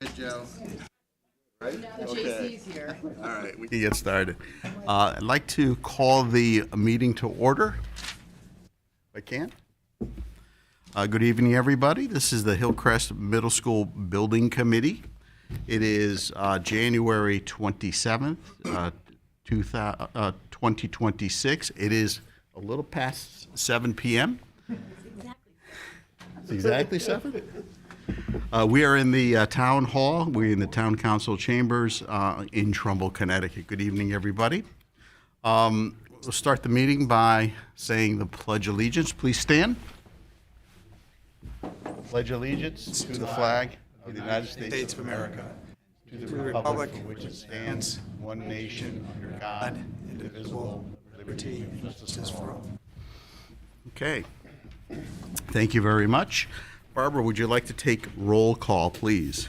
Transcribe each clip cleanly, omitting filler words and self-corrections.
Good, Joe. Right? The Okay. JC's here. All right, we can get started. I'd like to call the meeting to order, if I can. Good evening, everybody. This is the Hillcrest Middle School Building Committee. It is January 27th, 2026. It is a little past 7 p.m. It's exactly 7? We are in the town hall. We're in the town council chambers in Trumbull, Connecticut. Good evening, everybody. We'll start the meeting by saying the Pledge of Allegiance. Please stand. Pledge allegiance to the flag of the United States of America, to the republic for which it stands, one nation, under God, indivisible, liberty and justice for all. Okay. Thank you very much. Barbara, would you like to take roll call, please?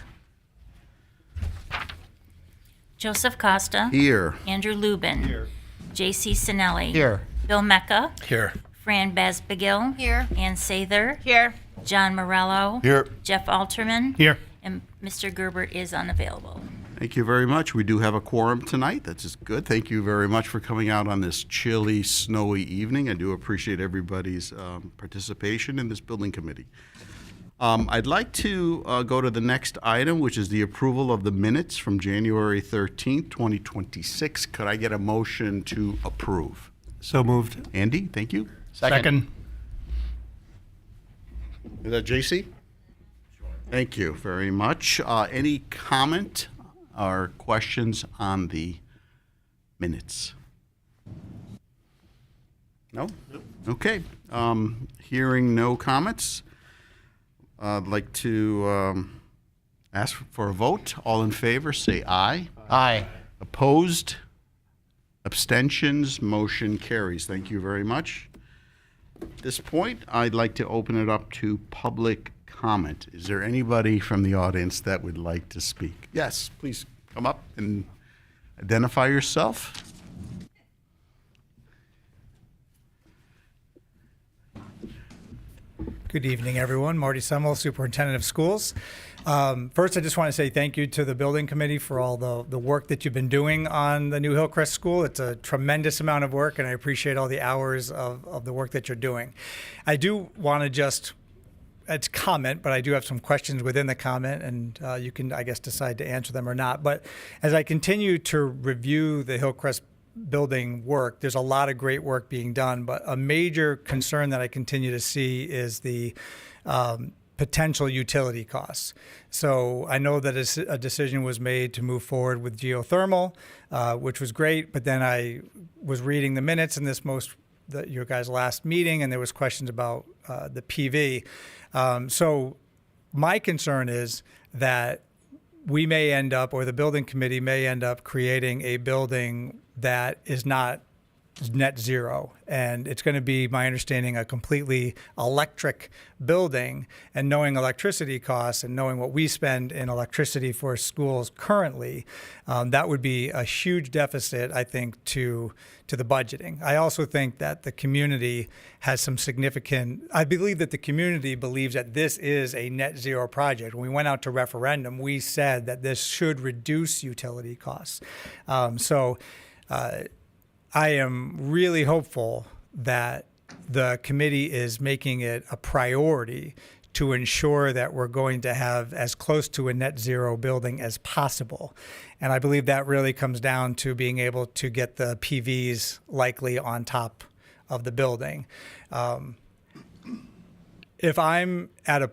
Joseph Costa. Here. Andrew Lubin. Here. J.C. Sinelli. Here. Bill Mecca. Here. Fran Basbagil. Here. Ann Sather. Here. John Morello. Here. Jeff Alterman. Here. And Mr. Gerber is unavailable. Thank you very much. We do have a quorum tonight. That's just good. Thank you very much for coming out on this chilly, snowy evening. I do appreciate everybody's participation in this building committee. I'd like to go to the next item, which is the approval of the minutes from January 13th, 2026. Could I get a motion to approve? So moved. Andy, thank you. Second. Is that JC? Thank you very much. Any comment or questions on the minutes? No? Okay. Hearing no comments, I'd like to ask for a vote. All in favor, say aye. Aye. Opposed? Abstentions? Motion carries. Thank you very much. At this point, I'd like to open it up to public comment. Is there anybody from the audience that would like to speak? Yes, please come up and identify yourself. Good evening, everyone. Marty Semmel, Superintendent of Schools. First, I just want to say thank you to the building committee for all the work that you've been doing on the new Hillcrest School. It's a tremendous amount of work, and I appreciate all the hours of the work that you're doing. I do want to just, it's comment, but I do have some questions within the comment, and you can, I guess, decide to answer them or not. But as I continue to review the Hillcrest building work, there's a lot of great work being done, but a major concern that I continue to see is the potential utility costs. So I know that a decision was made to move forward with geothermal, which was great, but then I was reading the minutes in your guys' last meeting, and there was questions about the PV. So my concern is that we may end up, or the building committee may end up creating a building that is not net zero. And it's going to be, my understanding, a completely electric building. And knowing electricity costs and knowing what we spend in electricity for schools currently, that would be a huge deficit, I think, to the budgeting. I also think that the community has some significant, I believe that the community believes that this is a net zero project. When we went out to referendum, we said that this should reduce utility costs. I am really hopeful that the committee is making it a priority to ensure that we're going to have as close to a net zero building as possible. And I believe that really comes down to being able to get the PVs likely on top of the building. If I'm at a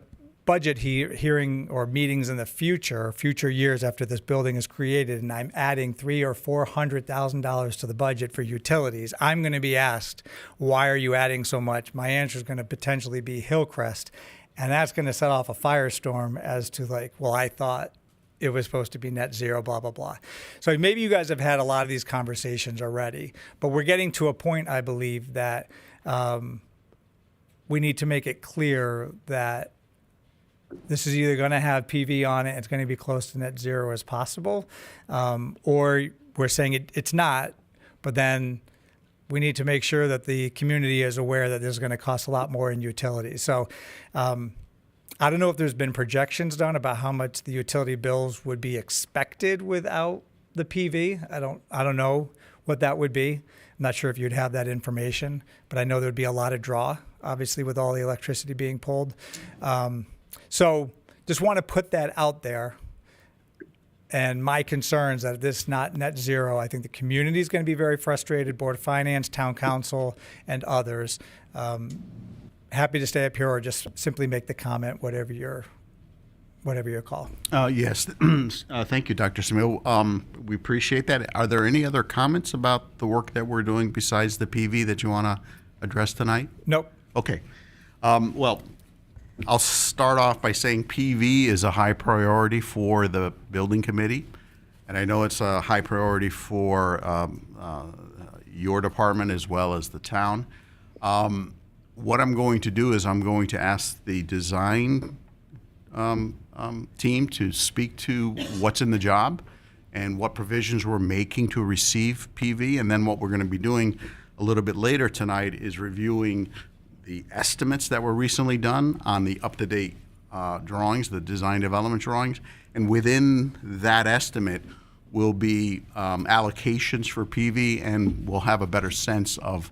budget hearing or meetings in the future years after this building is created, and I'm adding $300,000 or $400,000 to the budget for utilities, I'm going to be asked, why are you adding so much? My answer is going to potentially be Hillcrest, and that's going to set off a firestorm as to like, well, I thought it was supposed to be net zero, blah, blah, blah. So maybe you guys have had a lot of these conversations already, but we're getting to a point, I believe, that we need to make it clear that this is either going to have PV on it, it's going to be close to net zero as possible, or we're saying it's not, but then we need to make sure that the community is aware that this is going to cost a lot more in utilities. So I don't know if there's been projections done about how much the utility bills would be expected without the PV. I don't know what that would be. I'm not sure if you'd have that information, but I know there'd be a lot of draw, obviously, with all the electricity being pulled. So just want to put that out there. And my concerns that this not net zero, I think the community is going to be very frustrated, Board of Finance, Town Council, and others. Happy to stay up here or just simply make the comment, whatever your call. Yes, thank you, Dr. Smil. We appreciate that. Are there any other comments about the work that we're doing besides the PV that you want to address tonight? Nope. Okay. Well, I'll start off by saying PV is a high priority for the building committee, and I know it's a high priority for your department as well as the town. What I'm going to do is I'm going to ask the design team to speak to what's in the job and what provisions we're making to receive PV, and then what we're going to be doing a little bit later tonight is reviewing the estimates that were recently done on the up-to-date drawings, the design development drawings, and within that estimate will be allocations for PV, and we'll have a better sense of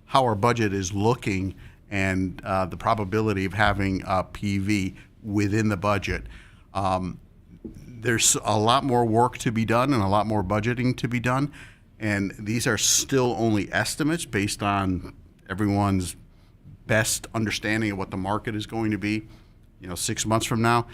how our budget is looking and the probability of having PV within the budget. There's a lot more work to be done and a lot more budgeting to be done, and these are still only estimates based on everyone's best understanding of what the market is going to be, 6 months from now.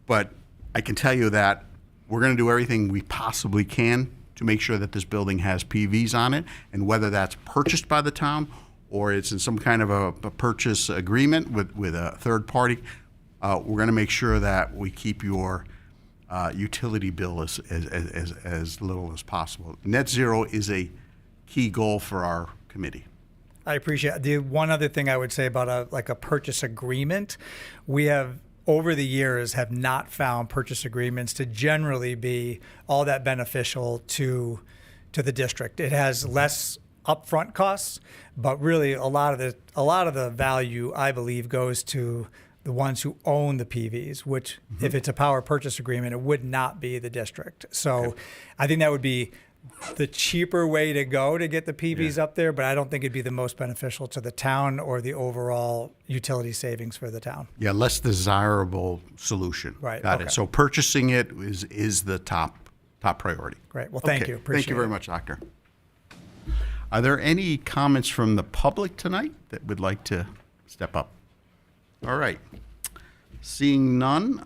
But I can tell you that we're going to do everything we possibly can to make sure that this building has PVs on it, and whether that's purchased by the town or it's in some kind of a purchase agreement with a third party, we're going to make sure that we keep your utility bill as little as possible. Net zero is a key goal for our committee. I appreciate it. The one other thing I would say about a purchase agreement, we have over the years have not found purchase agreements to generally be all that beneficial to the district. It has less upfront costs, but really a lot of the value, I believe, goes to the ones who own the PVs, which if it's a power purchase agreement, it would not be the district. So I think that would be the cheaper way to go to get the PVs up there, but I don't think it'd be the most beneficial to the town or the overall utility savings for the town. Yeah, less desirable solution. Right, Got okay. it. So purchasing it is the top priority. Great. Well, thank Okay. you. Appreciate Thank you very it. much, Doctor. Are there any comments from the public tonight that would like to step up? All right. Seeing none,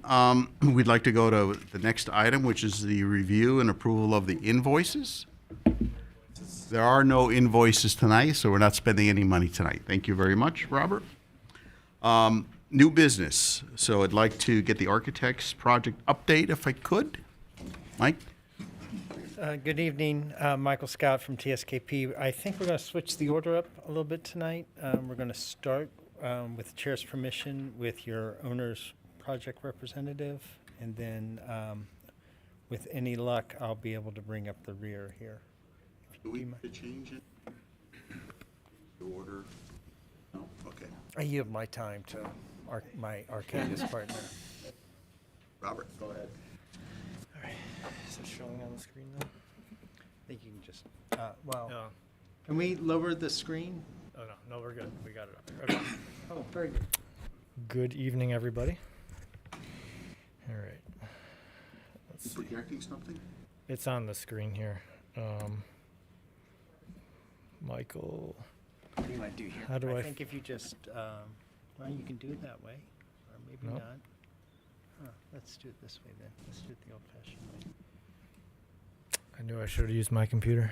we'd like to go to the next item, which is the review and approval of the invoices. There are no invoices tonight, so we're not spending any money tonight. Thank you very much, Robert. New business. So I'd like to get the architect's project update if I could. Mike? Good evening, Michael Scott from TSKP. I think we're going to switch the order up a little bit tonight. We're going to start with the chair's permission with your owner's project representative, and then with any luck, I'll be able to bring up the rear here. Do we have to change it? The order? No? Okay. I yield my time to my Arcadis partner. Robert, go ahead. Is it showing on the screen now? I think you can just, well, No. can we lower the screen? Oh, no, we're good. We got it up there. Okay. Oh, very good. Good evening, everybody. All right. Let's see. Projecting something? It's on the screen here. Michael, What do you want to do here? How do I I f- think if you just, well, you can do it that way, or maybe No. not. Huh, let's do it this way then. Let's do it the old-fashioned way. I knew I should have used my computer.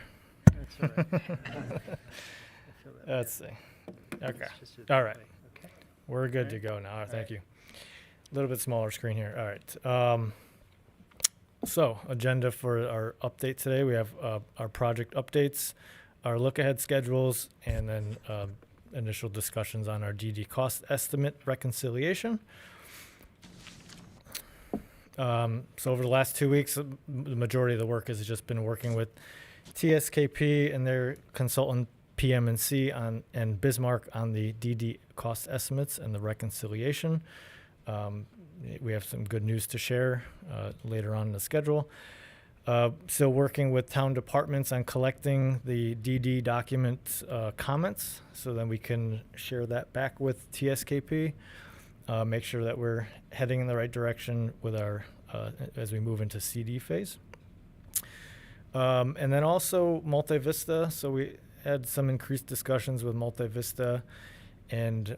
That's all right. I feel that Let's way. see. Okay. Let's just do it All that right. way, okay? We're good to Alright. go now. Thank Alright. you. A little bit smaller screen here. All right. So, agenda for our update today. We have our project updates, our look-ahead schedules, and then initial discussions on our DD cost estimate reconciliation. So over the last 2 weeks, the majority of the work has just been working with TSKP and their consultant PM&C and Bismarck on the DD cost estimates and the reconciliation. We have some good news to share later on in the schedule. Still working with town departments on collecting the DD document comments, so then we can share that back with TSKP. Make sure that we're heading in the right direction with our as we move into CD phase. And then also Multivista. So we had some increased discussions with Multivista, and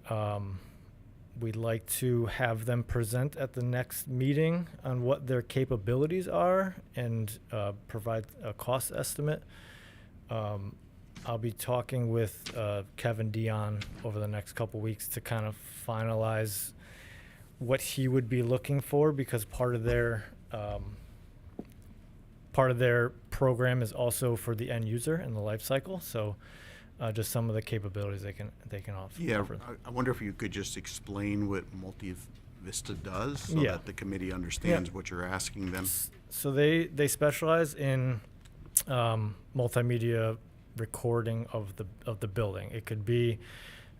we'd like to have them present at the next meeting on what their capabilities are and provide a cost estimate. I'll be talking with Kevin Dion over the next couple weeks to kind of finalize what he would be looking for, because part of their program is also for the end user in the life cycle. So just some of the capabilities they can offer. Yeah, I wonder if you could just explain what Multivista does so Yeah. that the committee understands what you're asking them. So they specialize in multimedia recording of the building. It could be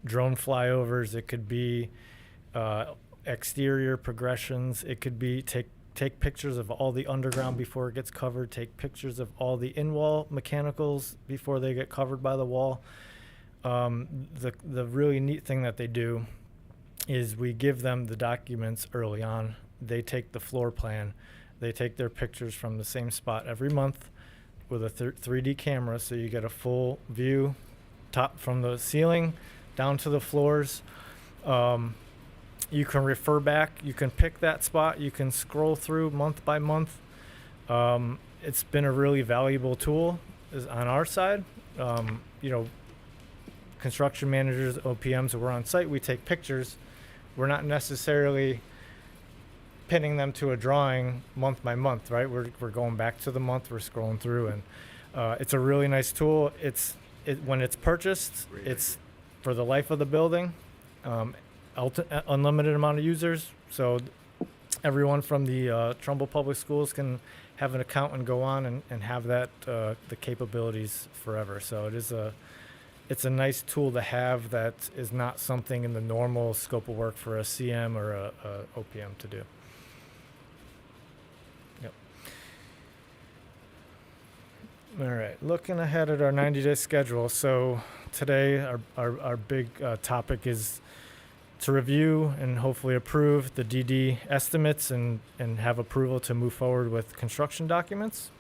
drone flyovers. It could be exterior progressions. It could be take pictures of all the underground before it gets covered. Take pictures of all the in-wall mechanicals before they get covered by the wall. The really neat thing that they do is we give them the documents early on. They take the floor plan. They take their pictures from the same spot every month with a 3D camera, so you get a full view, top from the ceiling down to the floors. You can refer back. You can pick that spot. You can scroll through month by month. It's been a really valuable tool on our side. Construction managers, OPMs, we're on site. We take pictures. We're not necessarily pinning them to a drawing month by month, right? We're going back to the month. We're scrolling through, and it's a really nice tool. When it's purchased, it's for the life of the building. Unlimited amount of users, so everyone from the Trumbull Public Schools can have an account and go on and have that the capabilities forever. So it's a nice tool to have that is not something in the normal scope of work for a CM or a OPM to do. Yep. All right, looking ahead at our 90-day schedule. So today our big topic is to review and hopefully approve the DD estimates and have approval to move forward with construction documents.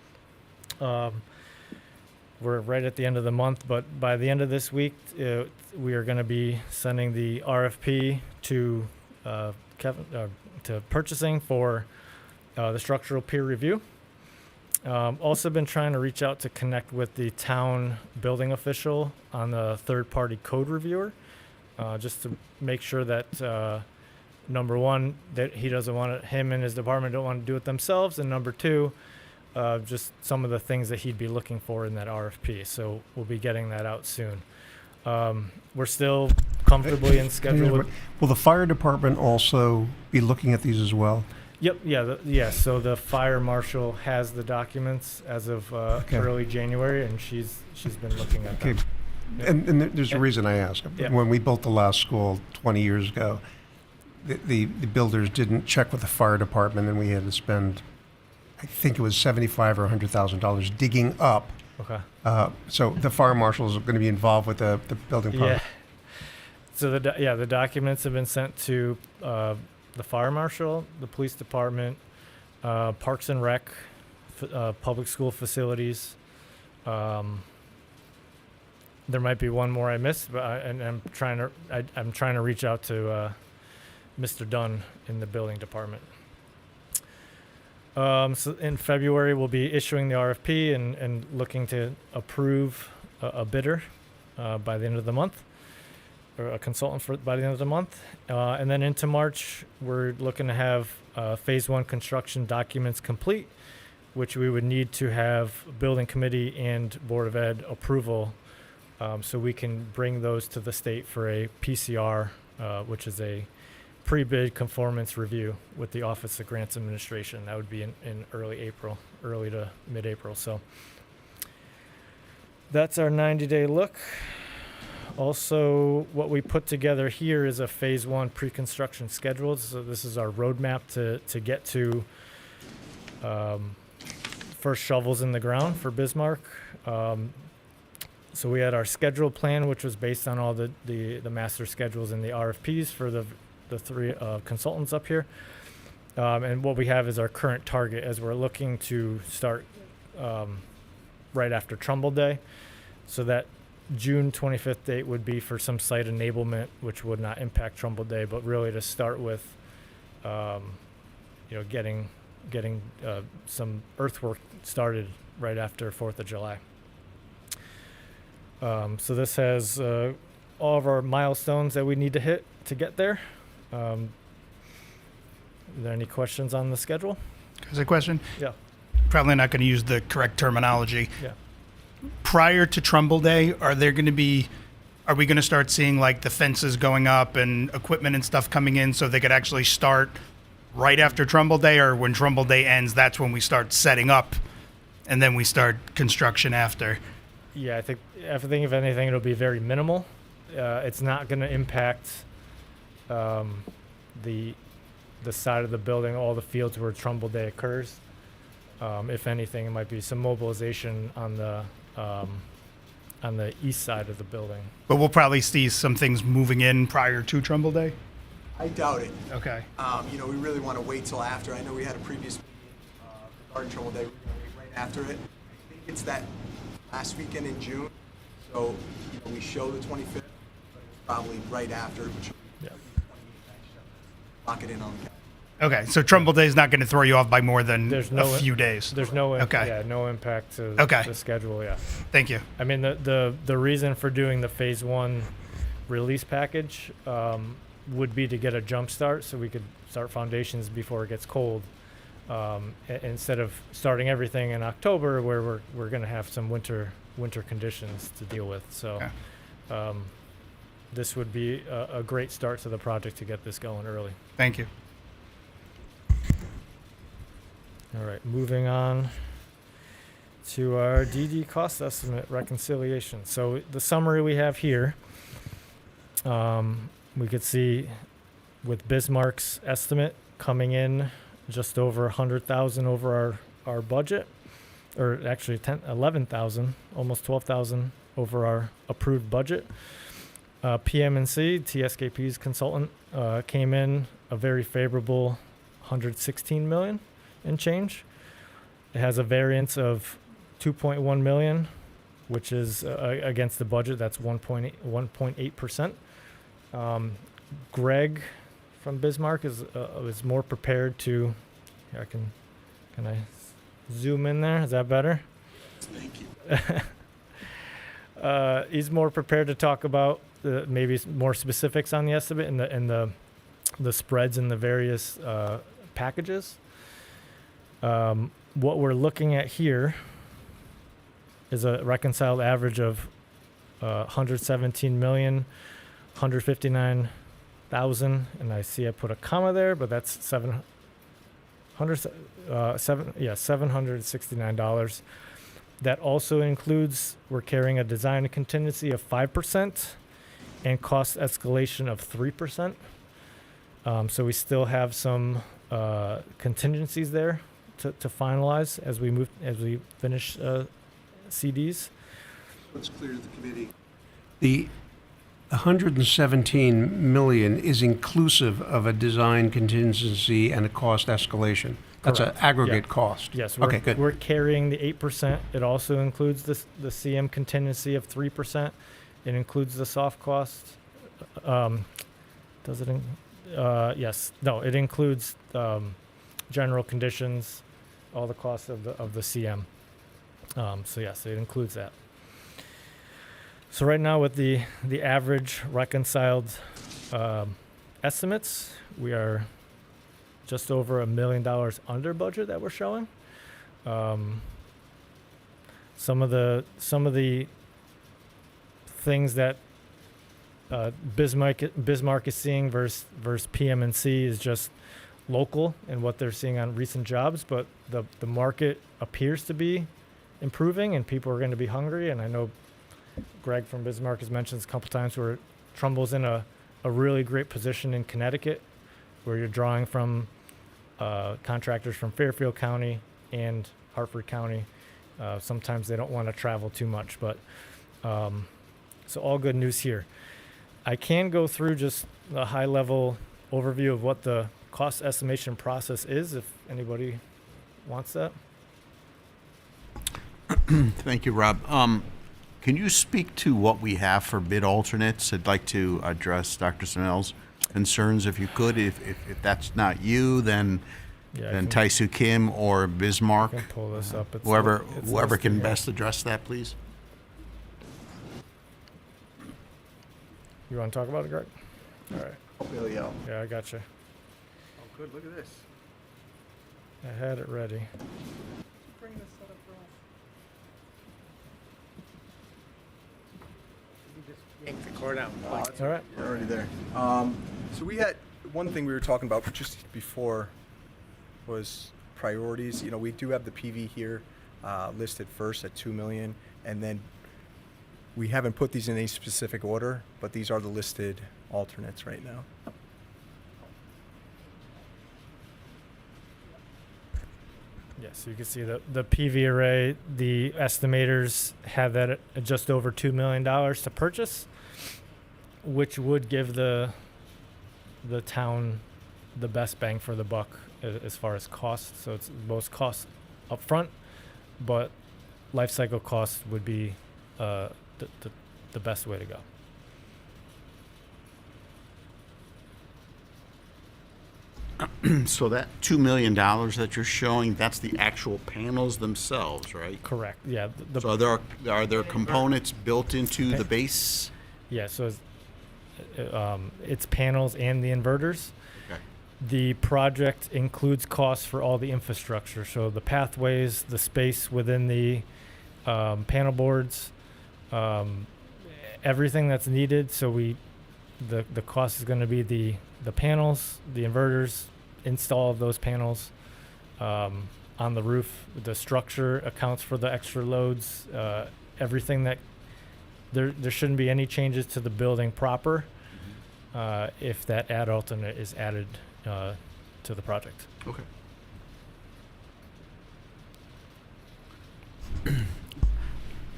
We're right at the end of the month, but by the end of this week, we are going to be sending the RFP to Kevin to purchasing for the structural peer review. Also been trying to reach out to connect with the town building official on the third-party code reviewer. Just to make sure that number one, that him and his department don't want to do it themselves, and number two, just some of the things that he'd be looking for in that RFP. So we'll be getting that out soon. We're still comfortably in schedule. Will the fire department also be looking at these as well? Yep. Yeah. So the fire marshal has the documents as of early January, and she's been looking at them. Yep. And there's a reason I ask. Yeah. When we built the last school 20 years ago, the builders didn't check with the fire department, and we had to spend, I think it was $75,000 or $100,000 digging up. Okay. So the fire marshal is going to be involved with the building permit. Yeah. So the documents have been sent to the fire marshal, the police department, Parks and Rec, public school facilities. There might be one more I missed, but I'm trying to reach out to Mr. Dunn in the building department. So in February, we'll be issuing the RFP and looking to approve a bidder by the end of the month, or a consultant by the end of the month. And then into March, we're looking to have phase one construction documents complete, which we would need to have building committee and Board of Ed approval, so we can bring those to the state for a PCR, which is a pre-bid conformance review with the Office of Grants Administration. That would be in early to mid-April. So that's our 90-day look. Also, what we put together here is a phase 1 pre-construction schedule. So this is our roadmap to get to first shovels in the ground for Bismarck. So we had our schedule plan, which was based on all the master schedules and the RFPs for the three consultants up here. And what we have is our current target as we're looking to start right after Trumbull Day. So that June 25th date would be for some site enablement, which would not impact Trumbull Day, but really to start with, getting some earthwork started right after 4th of July. So this has all of our milestones that we need to hit to get there. Are there any questions on the schedule? There's a question. Yeah. Probably not going to use the correct terminology. Yeah. Prior to Trumbull Day, are we going to start seeing like the fences going up and equipment and stuff coming in so they could actually start right after Trumbull Day, or when Trumbull Day ends, that's when we start setting up and then we start construction after? Yeah, I think if anything, it'll be very minimal. It's not going to impact the side of the building, all the fields where Trumbull Day occurs. If anything, it might be some mobilization on the east side of the building. But we'll probably see some things moving in prior to Trumbull Day? I doubt it. Okay. We really want to wait till after. I know we had a previous meeting regarding Trumbull Day. We're going to wait right after it. I think it's that last weekend in June. So we show the 25th, but it's probably right after. Which Yeah. Lock it in on the calendar. Okay, so Trumbull Day is not going to throw you off by more than There's a no few days. There's no Okay. no impact to Okay. the schedule. Yeah. Thank you. I mean, the reason for doing the phase 1 release package would be to get a jump start so we could start foundations before it gets cold, instead of starting everything in October where we're going to have some winter conditions to deal with. So Okay. this would be a great start to the project to get this going early. Thank you. All right, moving on to our DD cost estimate reconciliation. So the summary we have here, we could see with Bismarck's estimate coming in just over 100,000 over our budget, or actually 11,000, almost 12,000 over our approved budget. PM&C, TSKP's consultant, came in a very favorable 116 million and change. It has a variance of 2.1 million, which is against the budget. That's 1.8%. Greg from Bismarck is more prepared to. Here, can I zoom in there? Is that better? Thank you. He's more prepared to talk about maybe more specifics on the estimate and the spreads in the various packages. What we're looking at here is a reconciled average of 117 million, 159,000, and I see I put a comma there, but that's $769. That also includes, we're carrying a design contingency of 5% and cost escalation of 3%. So we still have some contingencies there to finalize as we finish CDs. Let's clear the committee. The 117 million is inclusive of a design contingency and a cost escalation. That's an Correct. aggregate Yeah. cost. Yes, Okay, good. we're carrying the 8%. It also includes the CM contingency of 3%. It includes the soft cost. Does it? Yes. No, it includes general conditions, all the costs of the CM. So yes, it includes that. So right now with the average reconciled estimates, we are just over $1 million under budget that we're showing. Some of the things that Bismarck is seeing versus PM&C is just local and what they're seeing on recent jobs, but the market appears to be improving and people are going to be hungry. And I know Greg from Bismarck has mentioned this a couple times where Trumbull's in a really great position in Connecticut, where you're drawing from contractors from Fairfield County and Hartford County. Sometimes they don't want to travel too much, but so all good news here. I can go through just a high-level overview of what the cost estimation process is, if anybody wants that. Thank you, Rob. Can you speak to what we have for bid alternates? I'd like to address Dr. Snell's concerns, if you could. If that's not you, then Yeah, I then can- Taisu Kim or Bismarck, I can pull this up. It's whoever it's whoever listed can here. best address that, please. You want to talk about it, Greg? All right. Yeah, I got you. Oh, good. Look at this. I had it ready. Yank the cord out. All right. You're already there. So we had one thing we were talking about just before was priorities. You know, we do have the PV here listed first at 2 million, and then we haven't put these in any specific order, but these are the listed alternates right now. Yeah, so you can see the PV array, the estimators have that at just over $2 million to purchase, which would give the town the best bang for the buck as far as cost. So it's most cost up front, but life cycle cost would be the best way to go. So that $2 million that you're showing, that's the actual panels themselves, right? Correct. Yeah. So are there components built into the base? Yeah, so it's panels and the inverters. Okay. The project includes costs for all the infrastructure, so the pathways, the space within the panel boards, everything that's needed. So the cost is going to be the panels, the inverters, install of those panels on the roof. The structure accounts for the extra loads, everything that there shouldn't be any changes to the building proper if that add alternate is added to the project. Okay.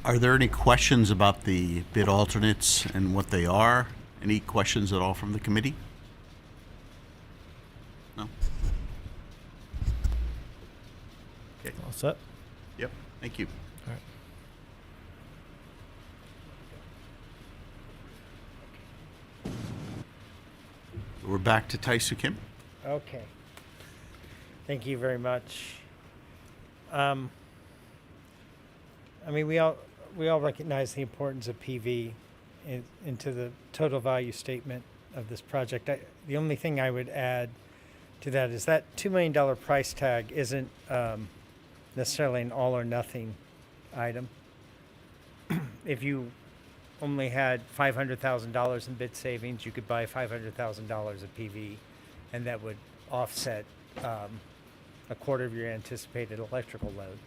Are there any questions about the bid alternates and what they are? Any questions at all from the committee? No? Okay. All set? Yep. Thank you. All right. We're back to Taisu Kim. Okay. Thank you very much. I mean, we all recognize the importance of PV into the total value statement of this project. The only thing I would add to that is that $2 million price tag isn't necessarily an all or nothing item. If you only had $500,000 in bid savings, you could buy $500,000 of PV, and that would offset a quarter of your anticipated electrical load.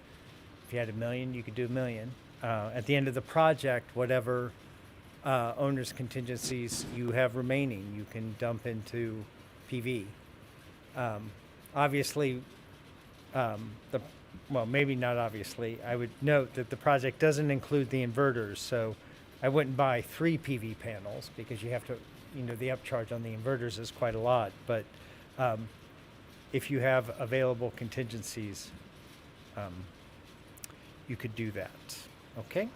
If you had $1 million, you could do $1 million. At the end of the project, whatever owner's contingencies you have remaining, you can dump into PV. Obviously, well, maybe not obviously, I would note that the project doesn't include the inverters, so I wouldn't buy 3 PV panels because you have to, the upcharge on the inverters is quite a lot. But if you have available contingencies, you could do that. Okay?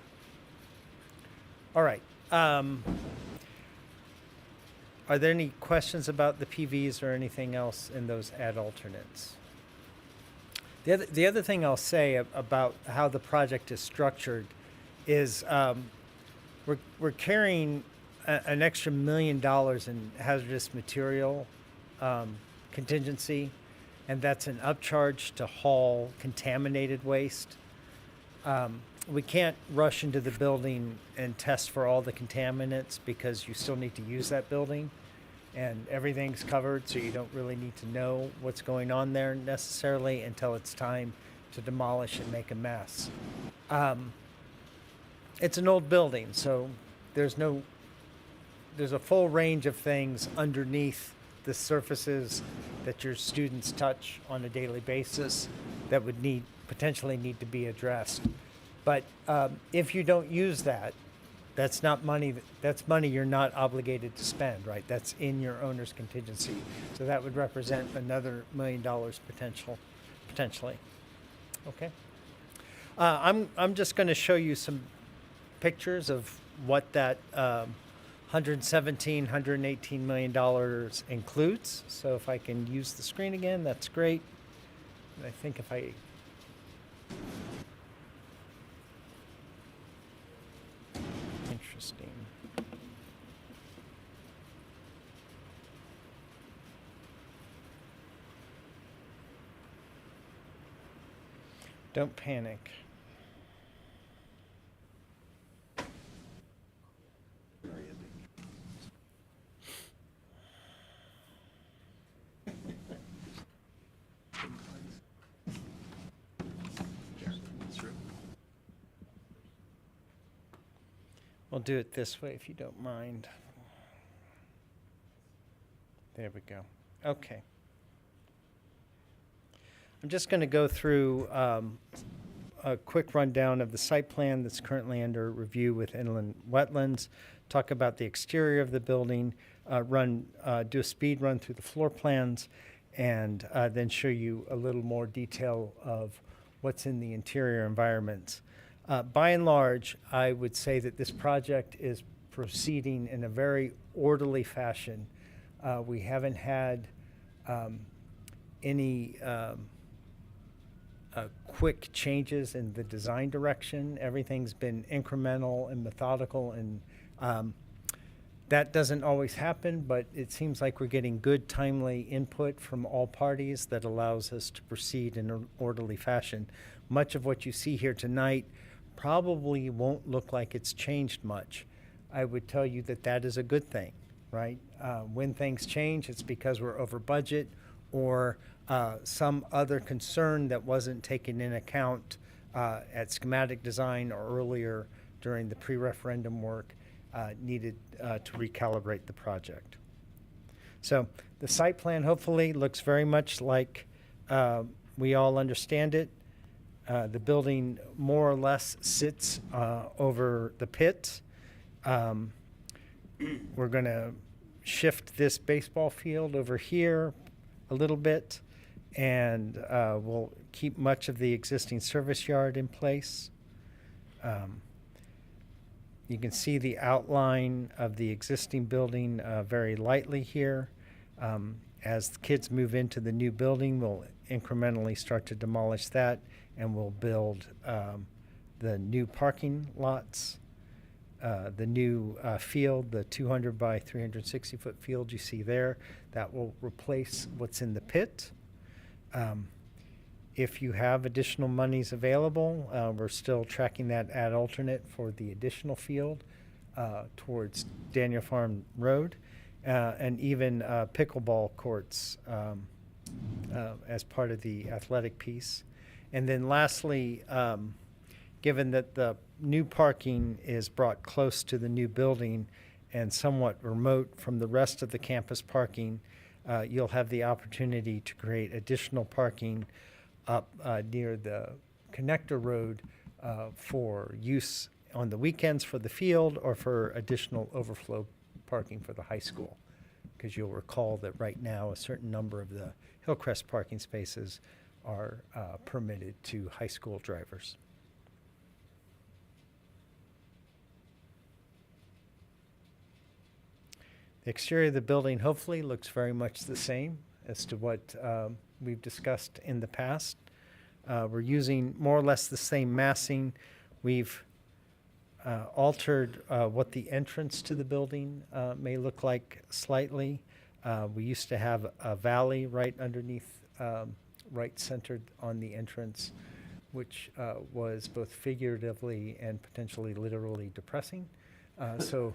All right. Are there any questions about the PVs or anything else in those add alternates? The other thing I'll say about how the project is structured is we're carrying an extra $1 million in hazardous material contingency, and that's an upcharge to haul contaminated waste. We can't rush into the building and test for all the contaminants because you still need to use that building, and everything's covered, so you don't really need to know what's going on there necessarily until it's time to demolish and make a mess. it's an old building, so there's a full range of things underneath the surfaces that your students touch on a daily basis that would potentially need to be addressed. But if you don't use that, that's not money. That's money you're not obligated to spend, right? That's in your owner's contingency. So that would represent another $1 million potentially. Okay. I'm just going to show you some pictures of what that $118 million includes. So if I can use the screen again, that's great. And I think if I interesting. Don't panic. We'll do it this way if you don't mind. There we go. Okay. I'm just going to go through a quick rundown of the site plan that's currently under review with inland wetlands, talk about the exterior of the building, do a speed run through the floor plans, and then show you a little more detail of what's in the interior environments. By and large, I would say that this project is proceeding in a very orderly fashion. We haven't had any quick changes in the design direction. Everything's been incremental and methodical, and that doesn't always happen, but it seems like we're getting good, timely input from all parties that allows us to proceed in an orderly fashion. Much of what you see here tonight probably won't look like it's changed much. I would tell you that that is a good thing, right? When things change, it's because we're over budget or some other concern that wasn't taken in account at schematic design or earlier during the pre-referendum work needed to recalibrate the project. So the site plan hopefully looks very much like we all understand it. The building more or less sits over the pit. We're going to shift this baseball field over here a little bit, and we'll keep much of the existing service yard in place. You can see the outline of the existing building very lightly here. As the kids move into the new building, we'll incrementally start to demolish that, and we'll build the new parking lots, the new field, the 200 by 360 foot field you see there. That will replace what's in the pit. If you have additional monies available, we're still tracking that ad alternate for the additional field towards Daniel Farm Road, and even pickleball courts as part of the athletic piece. And then lastly, given that the new parking is brought close to the new building and somewhat remote from the rest of the campus parking, you'll have the opportunity to create additional parking up near the connector road for use on the weekends for the field or for additional overflow parking for the high school. Because you'll recall that right now a certain number of the Hillcrest parking spaces are permitted to high school drivers. The exterior of the building hopefully looks very much the same as to what we've discussed in the past. We're using more or less the same massing. We've altered what the entrance to the building may look like slightly. We used to have a valley right underneath, right centered on the entrance, which was both figuratively and potentially literally depressing. So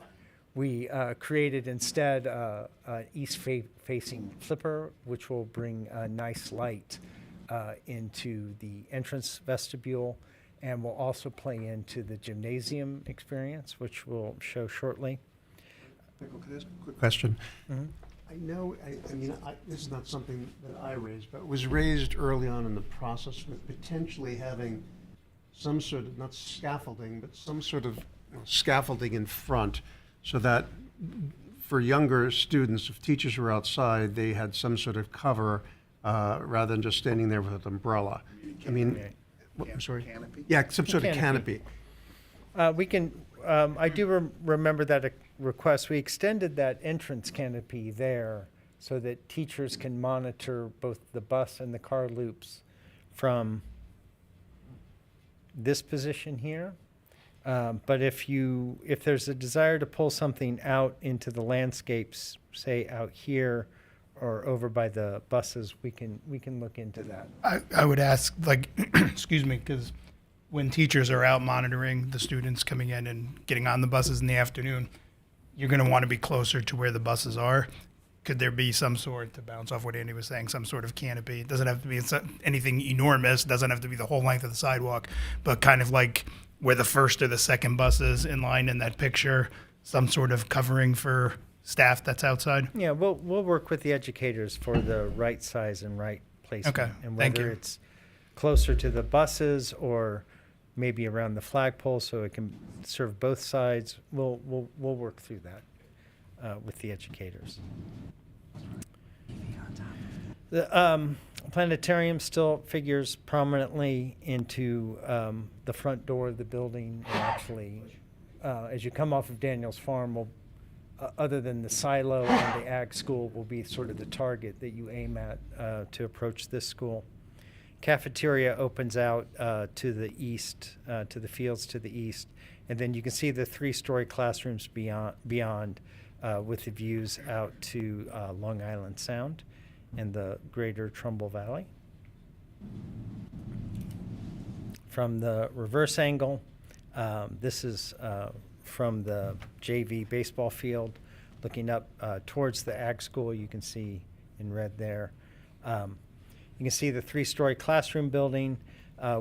we created instead an east-facing flipper, which will bring a nice light into the entrance vestibule and will also play into the gymnasium experience, which we'll show shortly. Michael, can I ask a quick question? I know, this is not something that I raised, but it was raised early on in the process with potentially having some sort of, not scaffolding, but some sort of scaffolding in front so that for younger students, if teachers were outside, they had some sort of cover rather than just standing there with an umbrella. I mean, I'm sorry? Canopy? Yeah, some sort of Canopy. canopy. We can, I do remember that request. We extended that entrance canopy there so that teachers can monitor both the bus and the car loops from this position here. But if there's a desire to pull something out into the landscapes, say out here or over by the buses, we can look into that. I would ask, like, excuse me, because when teachers are out monitoring the students coming in and getting on the buses in the afternoon, you're going to want to be closer to where the buses are. Could there be some sort, to bounce off what Andy was saying, some sort of canopy? It doesn't have to be anything enormous. It doesn't have to be the whole length of the sidewalk, but kind of like where the first or the second bus is in line in that picture, some sort of covering for staff that's outside. Yeah, we'll work with the educators for the right size and right placement. Okay, And thank whether you. it's closer to the buses or maybe around the flagpole so it can serve both sides, we'll work through that with the educators. The planetarium still figures prominently into the front door of the building. And actually, as you come off of Daniels Farm, other than the silo and the ag school, will be sort of the target that you aim at to approach this school. Cafeteria opens out to the east, to the fields to the east, and then you can see the 3-story classrooms beyond with the views out to Long Island Sound and the greater Trumbull Valley. From the reverse angle, this is from the JV baseball field, looking up towards the ag school. You can see in red there. You can see the 3-story classroom building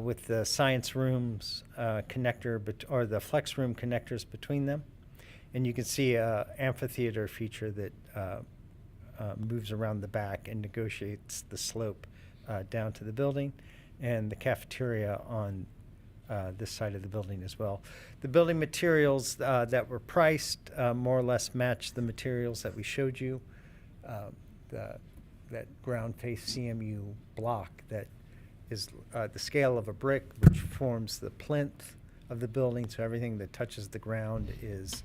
with the science rooms or the flex room connectors between them. And you can see an amphitheater feature that moves around the back and negotiates the slope down to the building, and the cafeteria on this side of the building as well. The building materials that were priced more or less match the materials that we showed you. That ground face CMU block that is the scale of a brick, which forms the plinth of the building, so everything that touches the ground is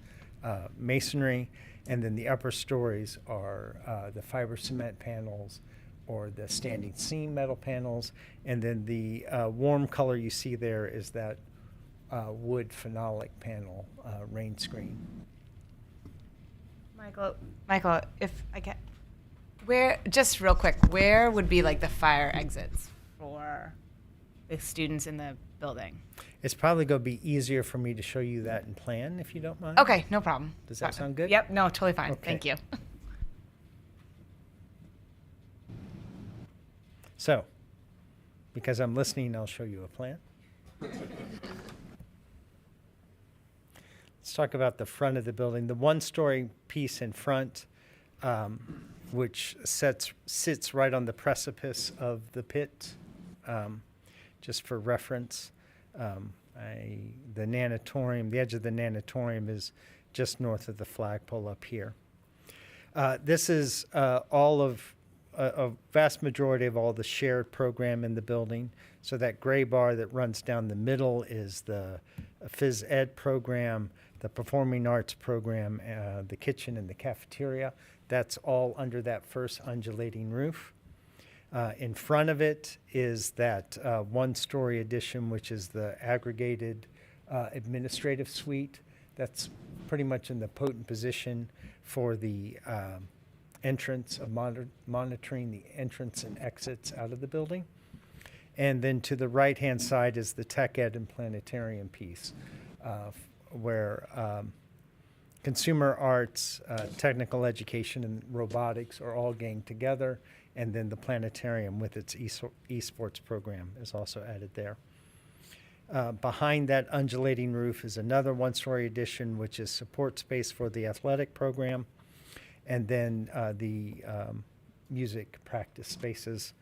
masonry, and then the upper stories are the fiber cement panels or the standing seam metal panels, and then the warm color you see there is that wood phenolic panel rain screen. Michael, if I can, just real quick, where would be like the fire exits for the students in the building? It's probably going to be easier for me to show you that in plan, if you don't mind. Okay, no problem. Does that sound good? Yep, no, totally fine. Okay. Thank you. So, because I'm listening, I'll show you a plan. Let's talk about the front of the building. The 1-story piece in front, which sits right on the precipice of the pit, just for reference. The nanatorium, the edge of the nanatorium is just north of the flagpole up here. This is all of a vast majority of all the shared program in the building. So that gray bar that runs down the middle is the phys ed program, the performing arts program, the kitchen and the cafeteria. That's all under that first undulating roof. In front of it is that 1-story addition, which is the aggregated administrative suite. That's pretty much in the potent position for the entrance of monitoring the entrance and exits out of the building. And then to the right-hand side is the tech ed and planetarium piece, where consumer arts, technical education, and robotics are all ganged together. And then the planetarium with its esports program is also added there. Behind that undulating roof is another one-story addition, which is support space for the athletic program, and then the music practice spaces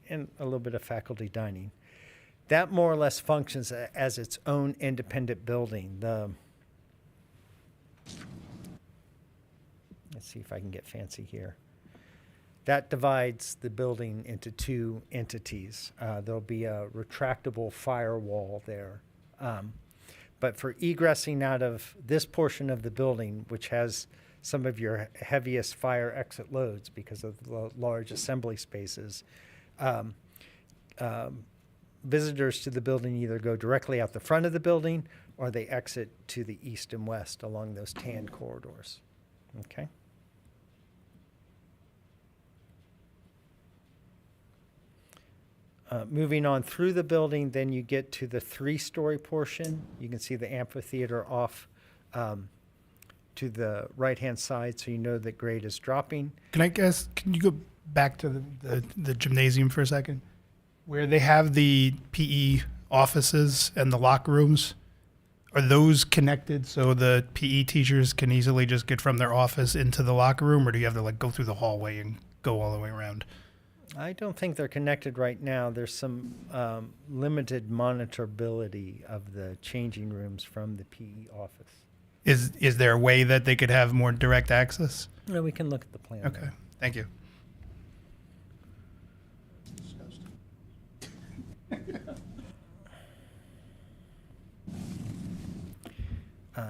and a little bit of faculty dining. That more or less functions as its own independent building. Let's see if I can get fancy here. That divides the building into two entities. There'll be a retractable firewall there. But for egressing out of this portion of the building, which has some of your heaviest fire exit loads because of the large assembly spaces, visitors to the building either go directly out the front of the building or they exit to the east and west along those tan corridors. Okay? Moving on through the building, then you get to the 3-story portion. You can see the amphitheater off to the right-hand side, so you know that grade is dropping. Can you go back to the gymnasium for a second? Where they have the PE offices and the locker rooms, are those connected so the PE teachers can easily just get from their office into the locker room, or do you have to like go through the hallway and go all the way around? I don't think they're connected right now. There's some limited monitorability of the changing rooms from the PE office. Is there a way that they could have more direct access? Well, we can look at the plan. Okay, there. thank you.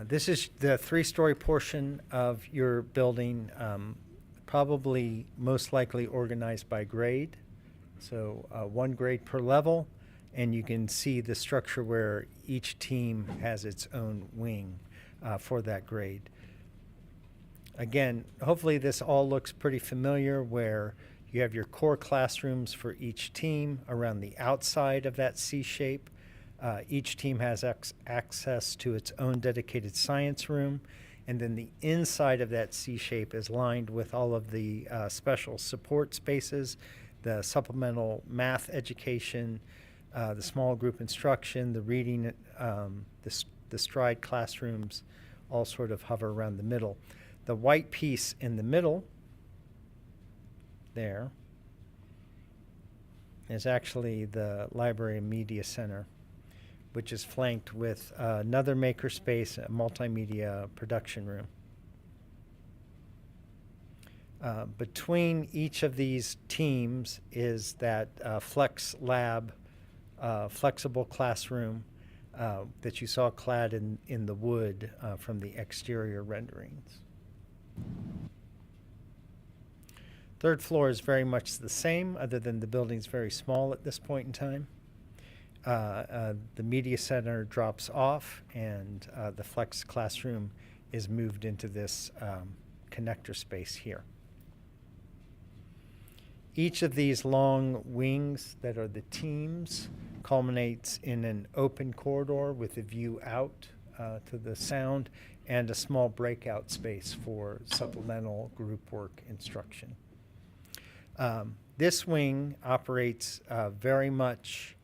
This is the 3-story portion of your building, probably most likely organized by grade. So 1 grade per level, and you can see the structure where each team has its own wing for that grade. Again, hopefully this all looks pretty familiar, where you have your core classrooms for each team around the outside of that C shape. Each team has access to its own dedicated science room, and then the inside of that C shape is lined with all of the special support spaces, the supplemental math education, the small group instruction, the reading, the stride classrooms, all sort of hover around the middle. The white piece in the middle there is actually the Library and Media Center, which is flanked with another makerspace, a multimedia production room. Between each of these teams is that Flex Lab, flexible classroom that you saw clad in the wood from the exterior renderings. 3rd floor is very much the same, other than the building's very small at this point in time. The media center drops off, and the flex classroom is moved into this connector space here. Each of these long wings that are the teams culminates in an open corridor with a view out to the sound and a small breakout space for supplemental group work instruction. This wing operates very much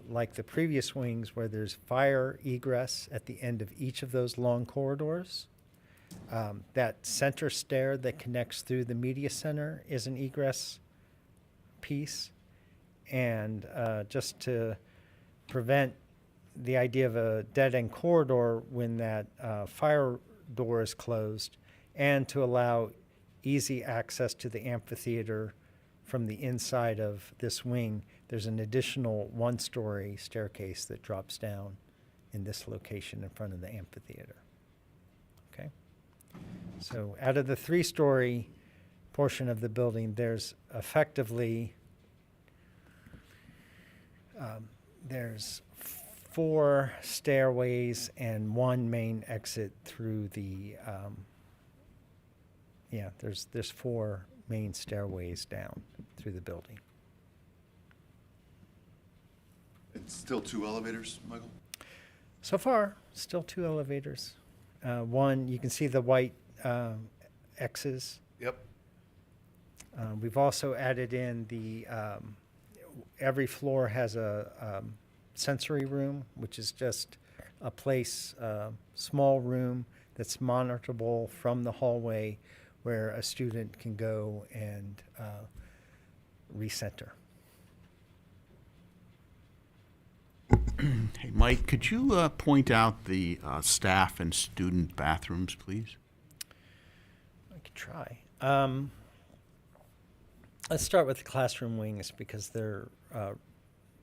like the previous wings, where there's fire egress at the end of each of those long corridors. That center stair that connects through the media center is an egress piece. And just to prevent the idea of a dead-end corridor when that fire door is closed, and to allow easy access to the amphitheater from the inside of this wing, there's an additional 1-story staircase that drops down in this location in front of the amphitheater. Okay? So out of the 3-story portion of the building, there's effectively there's 4 stairways and 1 main exit through the there's 4 main stairways down through the building. It's still 2 elevators, Michael? So far, still 2 elevators. One, you can see the white X's. Yep. We've also added in the every floor has a sensory room, which is just a place, small room that's monitorable from the hallway where a student can go and recenter. Hey, Mike, could you point out the staff and student bathrooms, please? I could try. Let's start with the classroom wings because they're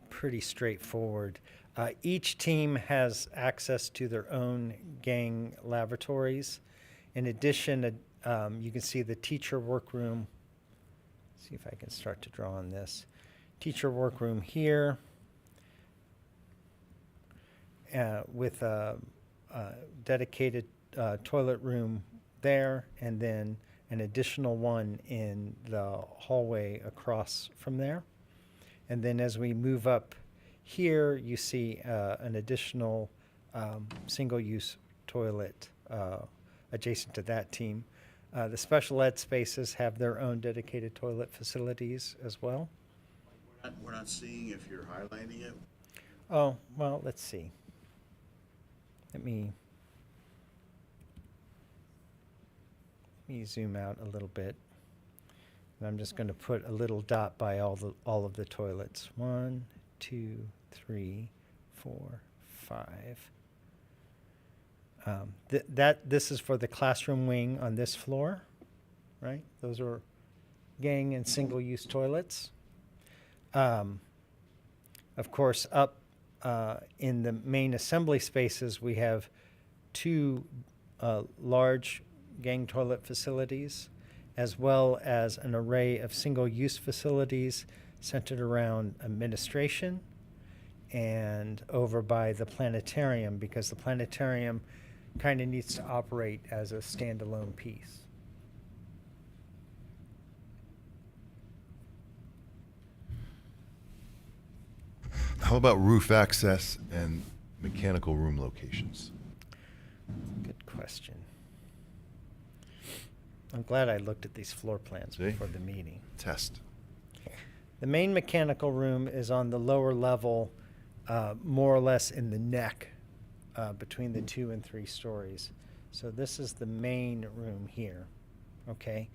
pretty straightforward. Each team has access to their own gang lavatories. In addition, you can see the teacher workroom. See if I can start to draw on this. Teacher workroom here with a dedicated toilet room there, and then an additional one in the hallway across from there. And then as we move up here, you see an additional single-use toilet adjacent to that team. The special ed spaces have their own dedicated toilet facilities as well. We're not seeing if you're highlighting it. Oh, well, let's see. Let me zoom out a little bit. And I'm just going to put a little dot by all of the toilets. 1, 2, 3, 4, 5. This is for the classroom wing on this floor, right? Those are gang and single-use toilets. Of course, up in the main assembly spaces, we have 2 large gang toilet facilities, as well as an array of single-use facilities centered around administration and over by the planetarium, because the planetarium kind of needs to operate as a standalone piece. How about roof access and mechanical room locations? Good question. I'm glad I looked at these floor plans See? before the meeting. Test. The main mechanical room is on the lower level, more or less in the neck between the 2 and 3 stories. So this is the main room here, okay?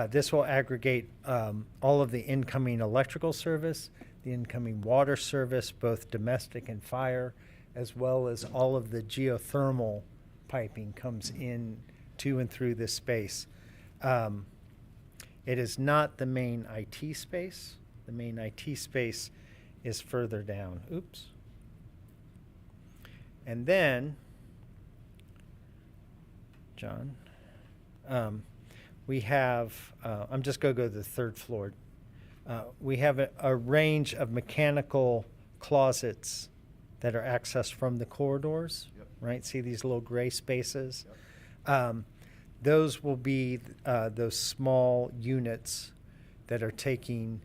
This will aggregate all of the incoming electrical service, the incoming water service, both domestic and fire, as well as all of the geothermal piping comes in to and through this space. It is not the main IT space. The main IT space is further down. Oops. And then, John, we have, I'm just going to go to the 3rd floor. We have a range of mechanical closets that are accessed from the corridors, right? See these little gray spaces? Those will be those small units that are taking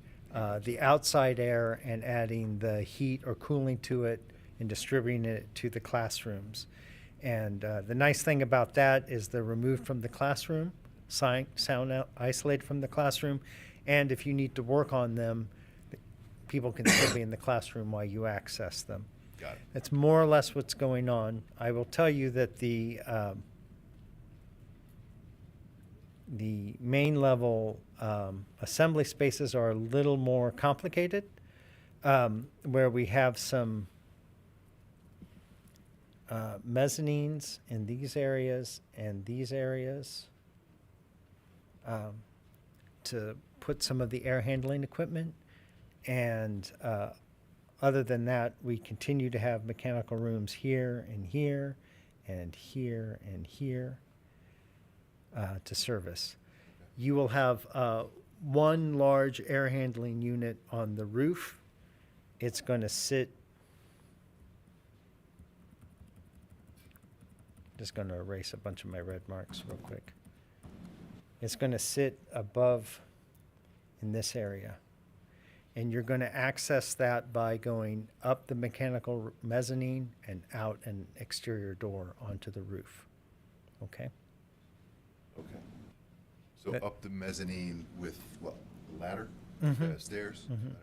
the outside air and adding the heat or cooling to it and distributing it to the classrooms. And the nice thing about that is they're removed from the classroom, sound out, isolated from the classroom, and if you need to work on them, people can still be in the classroom while you access them. Got it. That's more or less what's going on. I will tell you that the main level assembly spaces are a little more complicated, where we have some mezzanines in these areas and these areas to put some of the air handling equipment. And other than that, we continue to have mechanical rooms here and here and here and here to service. You will have one large air handling unit on the roof. It's going to sit, just going to erase a bunch of my red marks real quick. It's going to sit above in this area. And you're going to access that by going up the mechanical mezzanine and out an exterior door onto the roof. Okay? Okay. So That- up the mezzanine with what? A ladder? Mhm. Stairs? Mhm.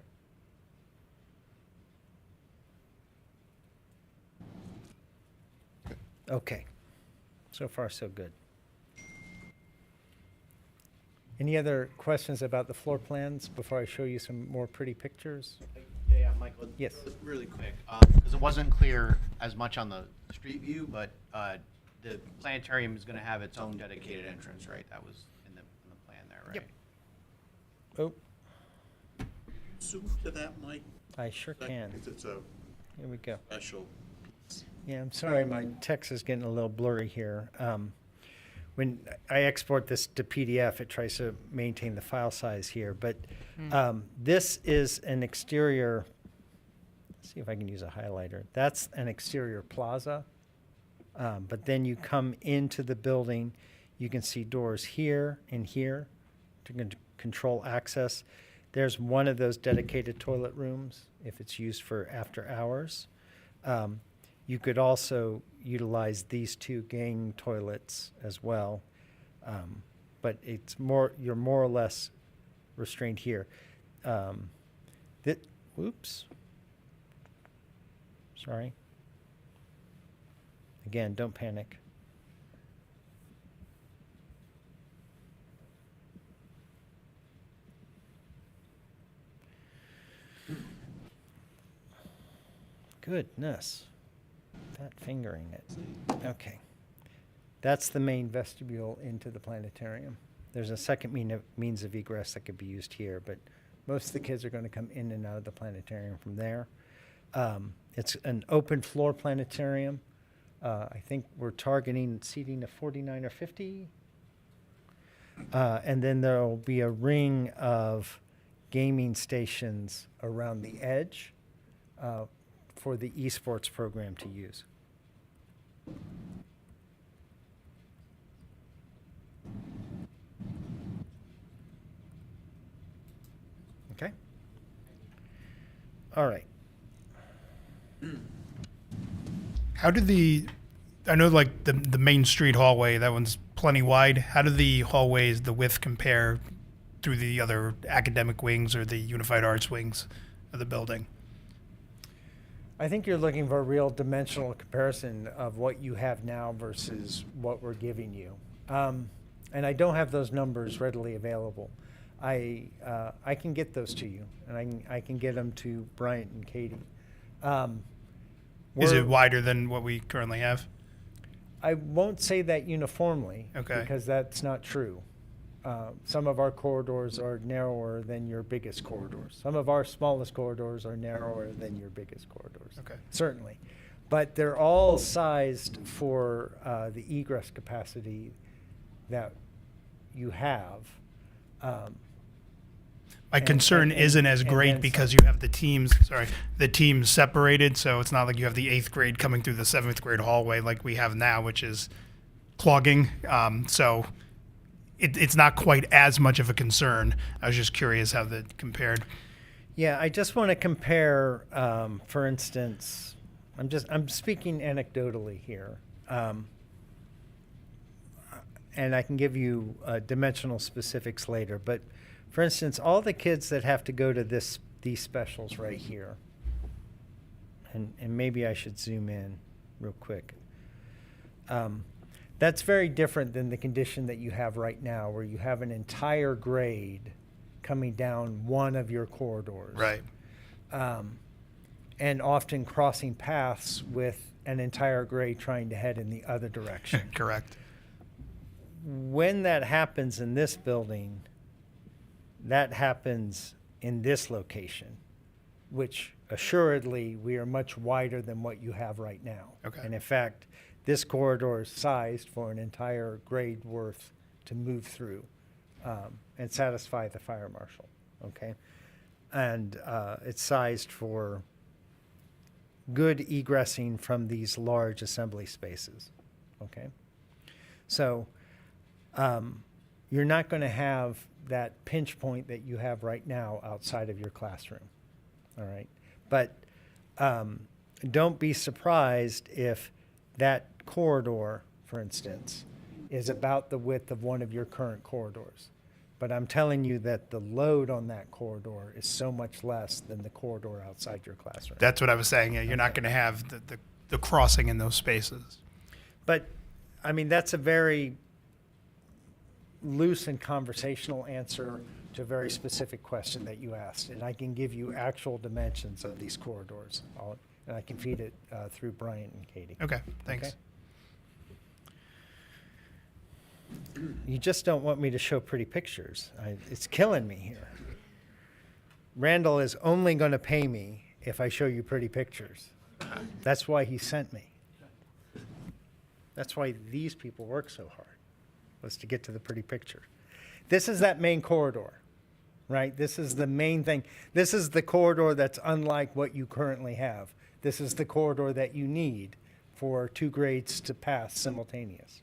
Okay. So far, so good. Any other questions about the floor plans before I show you some more pretty pictures? Yeah, Michael. Yes. Really quick, because it wasn't clear as much on the street view, but the planetarium is going to have its own dedicated entrance, right? That was in the plan there, right? Yep. Oh, Zoom to that, Mike? I sure can. Because it's a Here we go. special. Yeah, I'm sorry, my text is getting a little blurry here. When I export this to PDF, it tries to maintain the file size here, but this is an exterior, let's see if I can use a highlighter. That's an exterior plaza, but then you come into the building, you can see doors here and here to control access. There's one of those dedicated toilet rooms if it's used for after hours. You could also utilize these two gang toilets as well, but it's more, you're more or less restrained here. Whoops. Sorry. Again, don't panic. Goodness. That fingering it. Okay. That's the main vestibule into the planetarium. There's a second means of egress that could be used here, but most of the kids are going to come in and out of the planetarium from there. It's an open floor planetarium. I think we're targeting seating of 49 or 50. And then there will be a ring of gaming stations around the edge for the esports program to use. Okay. All right. How did I know like the main street hallway, that one's plenty wide. How do the hallways, the width compare through the other academic wings or the unified arts wings of the building? I think you're looking for a real dimensional comparison of what you have now versus what we're giving you. And I don't have those numbers readily available. I can get those to you, and I can get them to Bryant and Katie. Is it wider than what we currently have? I won't say that uniformly, Okay. because that's not true. Some of our corridors are narrower than your biggest corridors. Some of our smallest corridors are narrower than your biggest corridors. Okay. Certainly. But they're all sized for the egress capacity that you have. My concern isn't as and great then because you have the teams separated, so it's not like you have the 8th grade coming through the 7th grade hallway like we have now, which is clogging. So it's not quite as much of a concern. I was just curious how that compared. Yeah, I just want to compare, for instance, I'm speaking anecdotally here. And I can give you dimensional specifics later, but for instance, all the kids that have to go to these specials right here, and maybe I should zoom in real quick. That's very different than the condition that you have right now, where you have an entire grade coming down one of your corridors. Right. And often crossing paths with an entire grade trying to head in the other direction. Correct. When that happens in this building, that happens in this location, which assuredly we are much wider than what you have right now. Okay. And in fact, this corridor is sized for an entire grade worth to move through and satisfy the fire marshal, okay? And it's sized for good egressing from these large assembly spaces, okay? So you're not going to have that pinch point that you have right now outside of your classroom, all right? But don't be surprised if that corridor, for instance, is about the width of one of your current corridors. But I'm telling you that the load on that corridor is so much less than the corridor outside your classroom. That's what I was saying. Yeah, you're not going to have the crossing in those spaces. But, I mean, that's a very loose and conversational answer to a very specific question that you asked. And I can give you actual dimensions of these corridors. And I can feed it through Brian and Katie. Okay, thanks. Okay? You just don't want me to show pretty pictures. It's killing me here. Randall is only going to pay me if I show you pretty pictures. That's why he sent me. That's why these people work so hard, was to get to the pretty picture. This is that main corridor, right? This is the main thing. This is the corridor that's unlike what you currently have. This is the corridor that you need for 2 grades to pass simultaneous.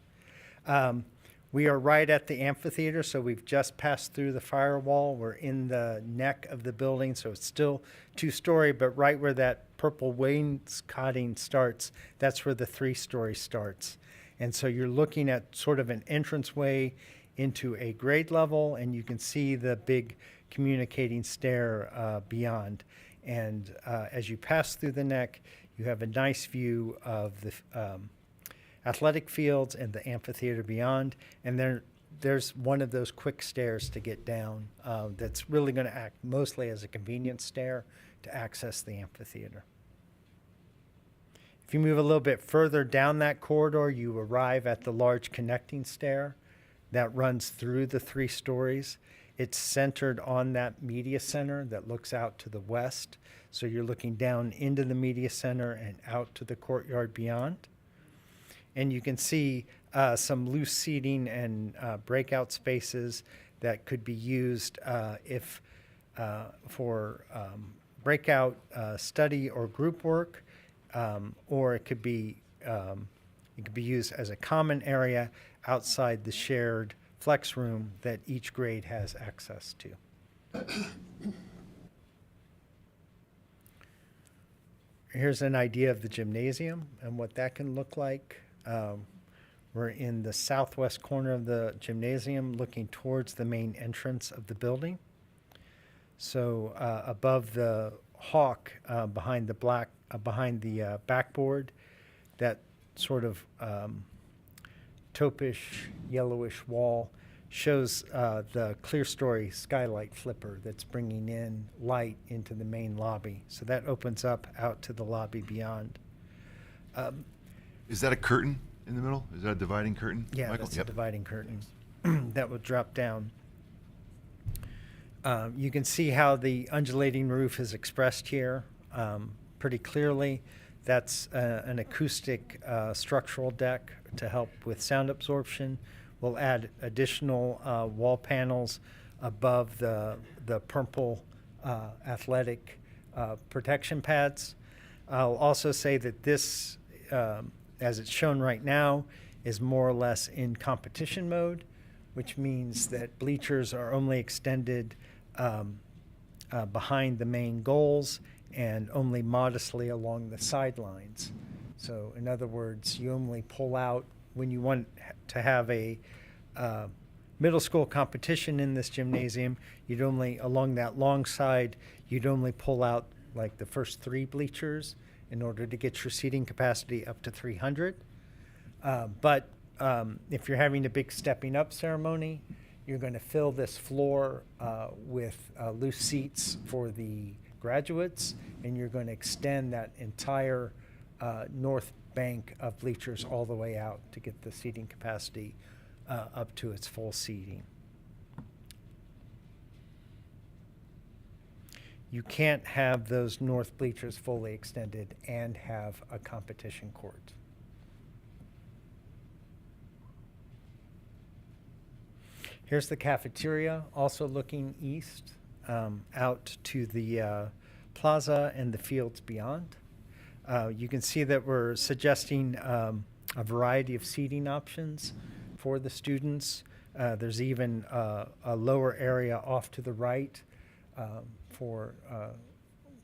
We are right at the amphitheater, so we've just passed through the firewall. We're in the neck of the building, so it's still 2-story, but right where that purple wainscoting starts, that's where the 3-story starts. And so you're looking at sort of an entranceway into a grade level, and you can see the big communicating stair beyond. And as you pass through the neck, you have a nice view of the athletic fields and the amphitheater beyond. And there's one of those quick stairs to get down that's really going to act mostly as a convenience stair to access the amphitheater. If you move a little bit further down that corridor, you arrive at the large connecting stair that runs through the 3 stories. It's centered on that media center that looks out to the west. So you're looking down into the media center and out to the courtyard beyond. And you can see some loose seating and breakout spaces that could be used if for breakout study or group work, or it could be used as a common area outside the shared flex room that each grade has access to. Here's an idea of the gymnasium and what that can look like. We're in the southwest corner of the gymnasium looking towards the main entrance of the building. So above the hawk, behind the backboard, that sort of taupish, yellowish wall shows the clear story skylight flipper that's bringing in light into the main lobby. So that opens up out to the lobby beyond. Is that a curtain in the middle? Is that a dividing curtain? Yeah, Michael? that's Yep. a dividing curtain that will drop down. You can see how the undulating roof is expressed here pretty clearly. That's an acoustic structural deck to help with sound absorption. We'll add additional wall panels above the purple athletic protection pads. I'll also say that this, as it's shown right now, is more or less in competition mode, which means that bleachers are only extended behind the main goals and only modestly along the sidelines. So in other words, you only pull out when you want to have a middle school competition in this gymnasium, you'd only, along that long side, you'd only pull out like the first 3 bleachers in order to get your seating capacity up to 300. But if you're having a big stepping up ceremony, you're going to fill this floor with loose seats for the graduates, and you're going to extend that entire north bank of bleachers all the way out to get the seating capacity up to its full seating. You can't have those north bleachers fully extended and have a competition court. Here's the cafeteria, also looking east out to the plaza and the fields beyond. You can see that we're suggesting a variety of seating options for the students. There's even a lower area off to the right for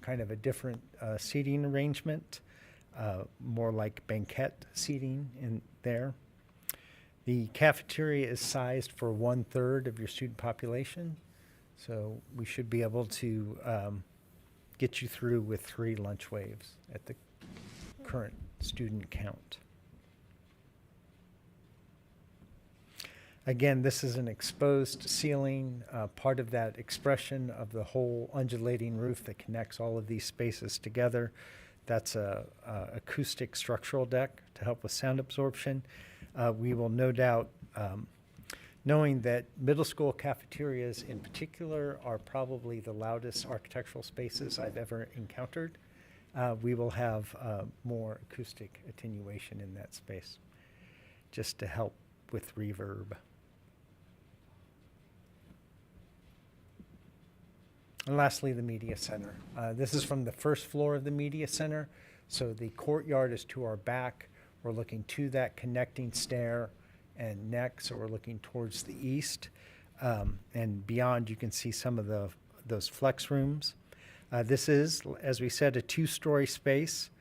kind of a different seating arrangement, more like banquet seating in there. The cafeteria is sized for 1/3 of your student population, so we should be able to get you through with 3 lunch waves at the current student count. Again, this is an exposed ceiling, part of that expression of the whole undulating roof that connects all of these spaces together. That's a acoustic structural deck to help with sound absorption. We will no doubt, knowing that middle school cafeterias in particular are probably the loudest architectural spaces I've ever encountered, we will have more acoustic attenuation in that space, just to help with reverb. And lastly, the media center. This is from the first floor of the media center. So the courtyard is to our back. We're looking to that connecting stair and neck. So we're looking towards the east. And beyond, you can see some of those flex rooms. This is, as we said, a 2-story space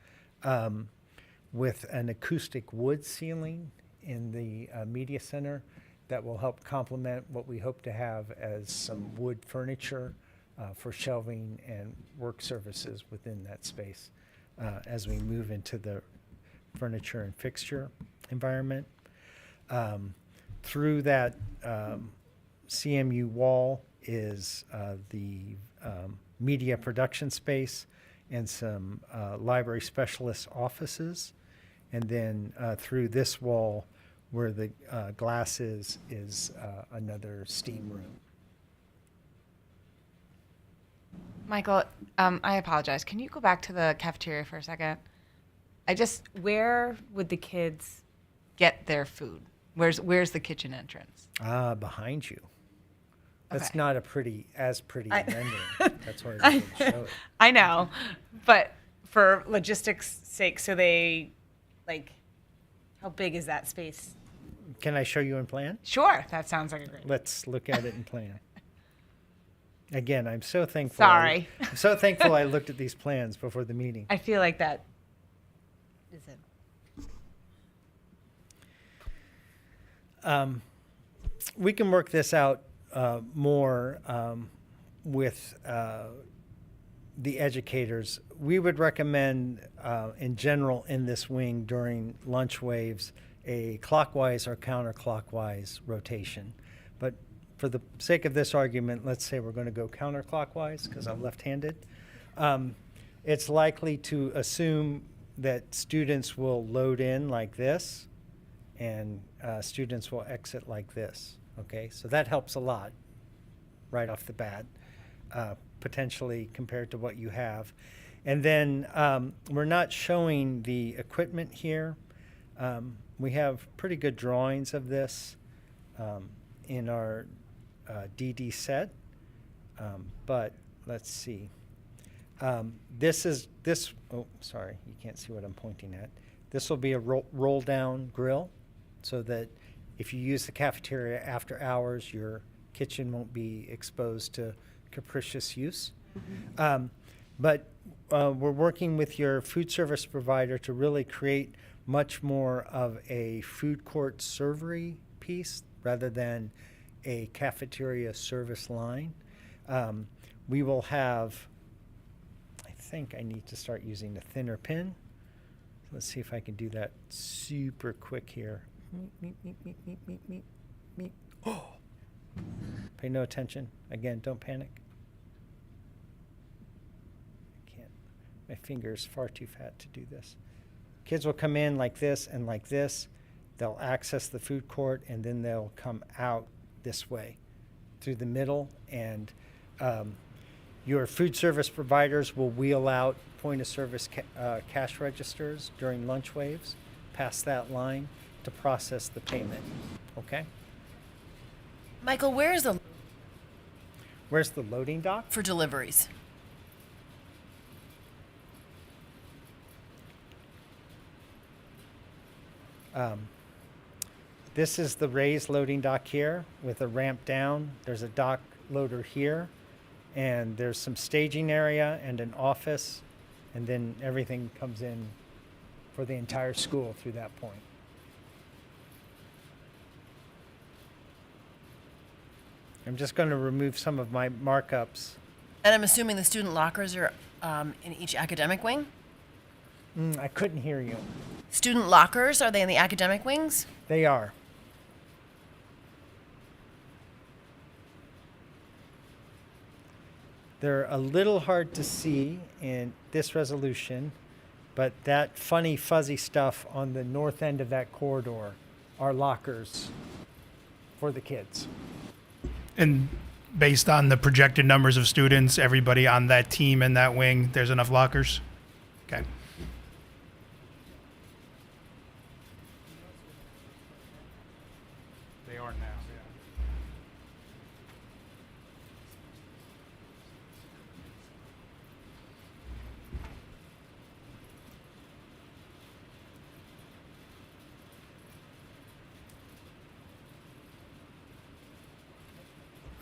with an acoustic wood ceiling in the media center that will help complement what we hope to have as some wood furniture for shelving and work services within that space as we move into the furniture and fixture environment. Through that CMU wall is the media production space and some library specialist offices. And then through this wall where the glass is another steam room. Michael, I apologize. Can you go back to the cafeteria for a second? Where would the kids get their food? Where's the kitchen entrance? Behind you. That's Okay. not pretty rendering. That's why I didn't show it. I know, but for logistics' sake, so how big is that space? Can I show you in plan? Sure, that sounds like a great. Let's look at it in plan. Again, I'm so thankful. Sorry. I'm so thankful I looked at these plans before the meeting. I feel like that is it. We can work this out more with the educators. We would recommend, in general, in this wing during lunch waves, a clockwise or counterclockwise rotation. But for the sake of this argument, let's say we're going to go counterclockwise because I'm left-handed. It's likely to assume that students will load in like this and students will exit like this. Okay, so that helps a lot right off the bat, potentially compared to what you have. And then we're not showing the equipment here. We have pretty good drawings of this in our DD set, but let's see. Oh, sorry, you can't see what I'm pointing at. This will be a roll down grill so that if you use the cafeteria after hours, your kitchen won't be exposed to capricious use. But we're working with your food service provider to really create much more of a food court servery piece rather than a cafeteria service line. We will have, I think I need to start using the thinner pin. Let's see if I can do that super quick here. Oh! Pay no attention. Again, don't panic. I can't. My finger is far too fat to do this. Kids will come in like this and like this. They'll access the food court and then they'll come out this way through the middle, and your food service providers will wheel out point of service cash registers during lunch waves past that line to process the payment. Okay? Michael, where's the Where's the loading dock? for deliveries? This is the raised loading dock here with a ramp down. There's a dock loader here, and there's some staging area and an office, and then everything comes in for the entire school through that point. I'm just going to remove some of my markups. And I'm assuming the student lockers are in each academic wing? I couldn't hear you. Student lockers, are they in the academic wings? They are. They're a little hard to see in this resolution, but that funny fuzzy stuff on the north end of that corridor are lockers for the kids. And based on the projected numbers of students, everybody on that team and that wing, there's enough lockers? Okay. They are now, yeah.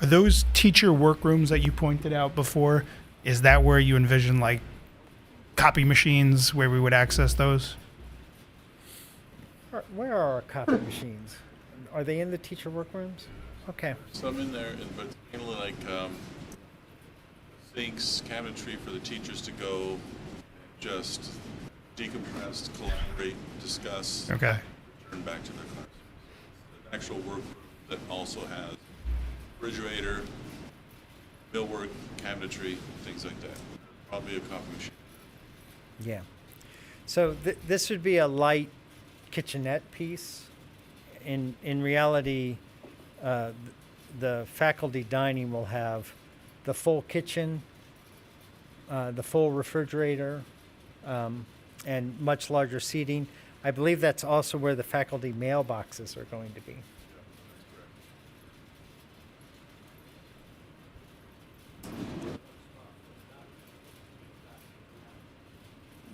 Are those teacher workrooms that you pointed out before, is that where you envision like copy machines where we would access those? Where are our copy machines? Are they in the teacher workrooms? Okay. Some in there, but it's mainly like sinks, cabinetry for the teachers to go just decompress, collaborate, discuss, Okay. return back to their class. An actual workroom that also has refrigerator, millwork, cabinetry, things like that. Probably a coffee machine. Yeah. So this would be a light kitchenette piece. In reality, the faculty dining will have the full kitchen, the full refrigerator, and much larger seating. I believe that's also where the faculty mailboxes are going to be.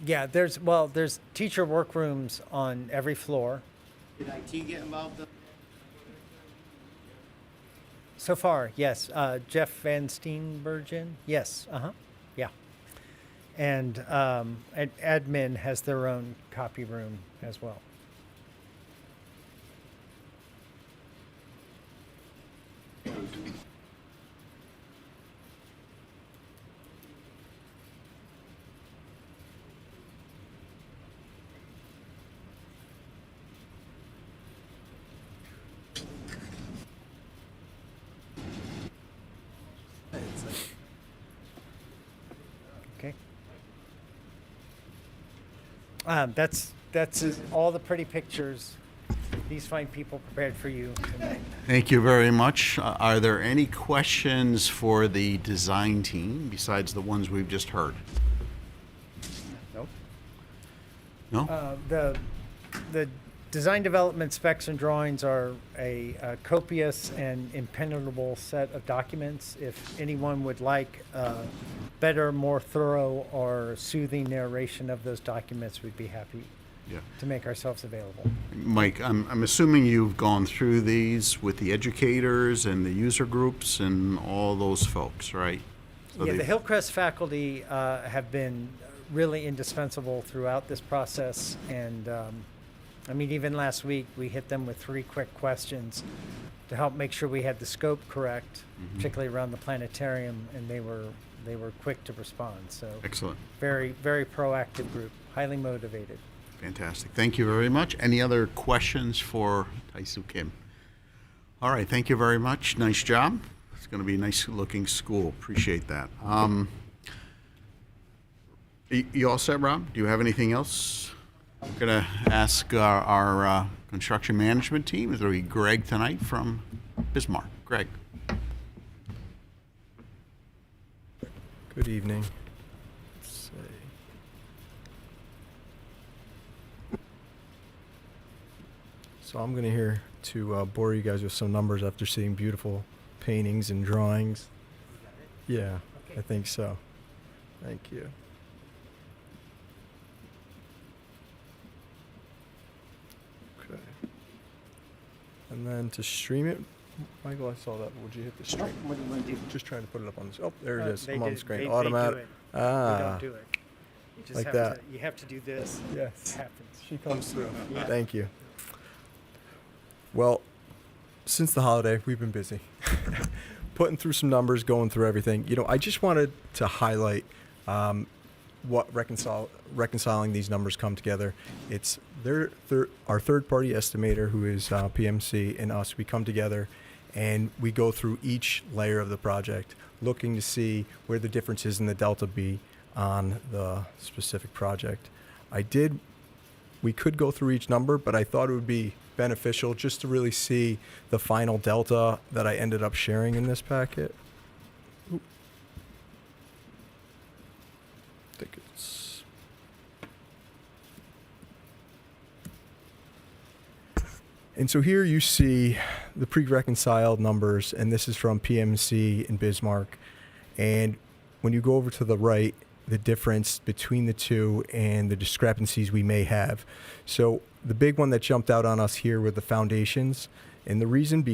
Yeah, there's teacher workrooms on every floor. Did IT get involved though? So far, yes. Jeff Van Steenbergen, yes. Yeah. And admin has their own copy room as well. Okay. That's all the pretty pictures these fine people prepared for you tonight. Thank you very much. Are there any questions for the design team besides the ones we've just heard? Nope. No? The design development specs and drawings are a copious and impenetrable set of documents. If anyone would like better, more thorough, or soothing narration of those documents, we'd be happy Yeah. to make ourselves available. Mike, I'm assuming you've gone through these with the educators and the user groups and all those folks, right? So Yeah, the they've- Hillcrest faculty have been really indispensable throughout this process, and I mean, even last week, we hit them with 3 quick questions to help make sure we had the scope correct, particularly around the planetarium, and they were quick to respond. So Excellent. very, very proactive group, highly motivated. Fantastic. Thank you very much. Any other questions for Taisu Kim? All right. Thank you very much. Nice job. It's going to be a nice looking school. Appreciate that. You all set, Rob? Do you have anything else? I'm going to ask our construction management team. It'll be Greg tonight from Bismarck. Greg. Good evening. Let's see. So I'm going to here to bore you guys with some numbers after seeing beautiful paintings and drawings. Yeah, I think so. Thank you. Okay. And then to stream it, Michael, I saw that. Would you hit the stream? What do you want to do? Just trying to put it up on this. Oh, there it is. They I'm on do- the screen. they do Automatic. it. Ah. We don't do it. You just Like have that. You have to do this. Yes. It happens. She comes through. Yeah. Thank you. Well, since the holiday, we've been busy. Putting through some numbers, going through everything. You know, I just wanted to highlight what reconciling these numbers come together. It's our third-party estimator, who is PMC, and us. We come together, and we go through each layer of the project, looking to see where the differences in the delta be on the specific project. We could go through each number, but I thought it would be beneficial just to really see the final delta that I ended up sharing in this packet. Oop. I think it's... And so here you see the pre-reconciled numbers, and this is from PMC in Bismarck. And when you go over to the right, the difference between the two and the discrepancies we may have. So the big one that jumped out on us here were the foundations. And the reason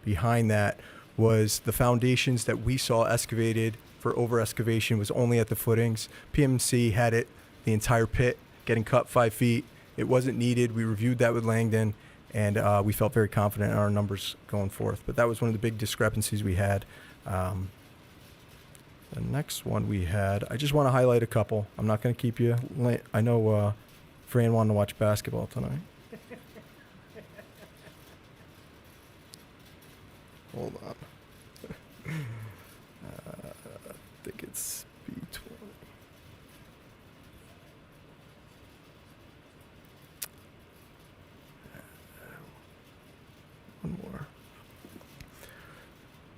behind that was the foundations that we saw excavated for over excavation was only at the footings. PMC had it, the entire pit getting cut 5 feet. It wasn't needed. We reviewed that with Langdon, and we felt very confident in our numbers going forth. But that was one of the big discrepancies we had. The next one we had, I just want to highlight a couple. I'm not going to keep you late. I know Fran wanted to watch basketball tonight. Hold on. I think it's B20. One more.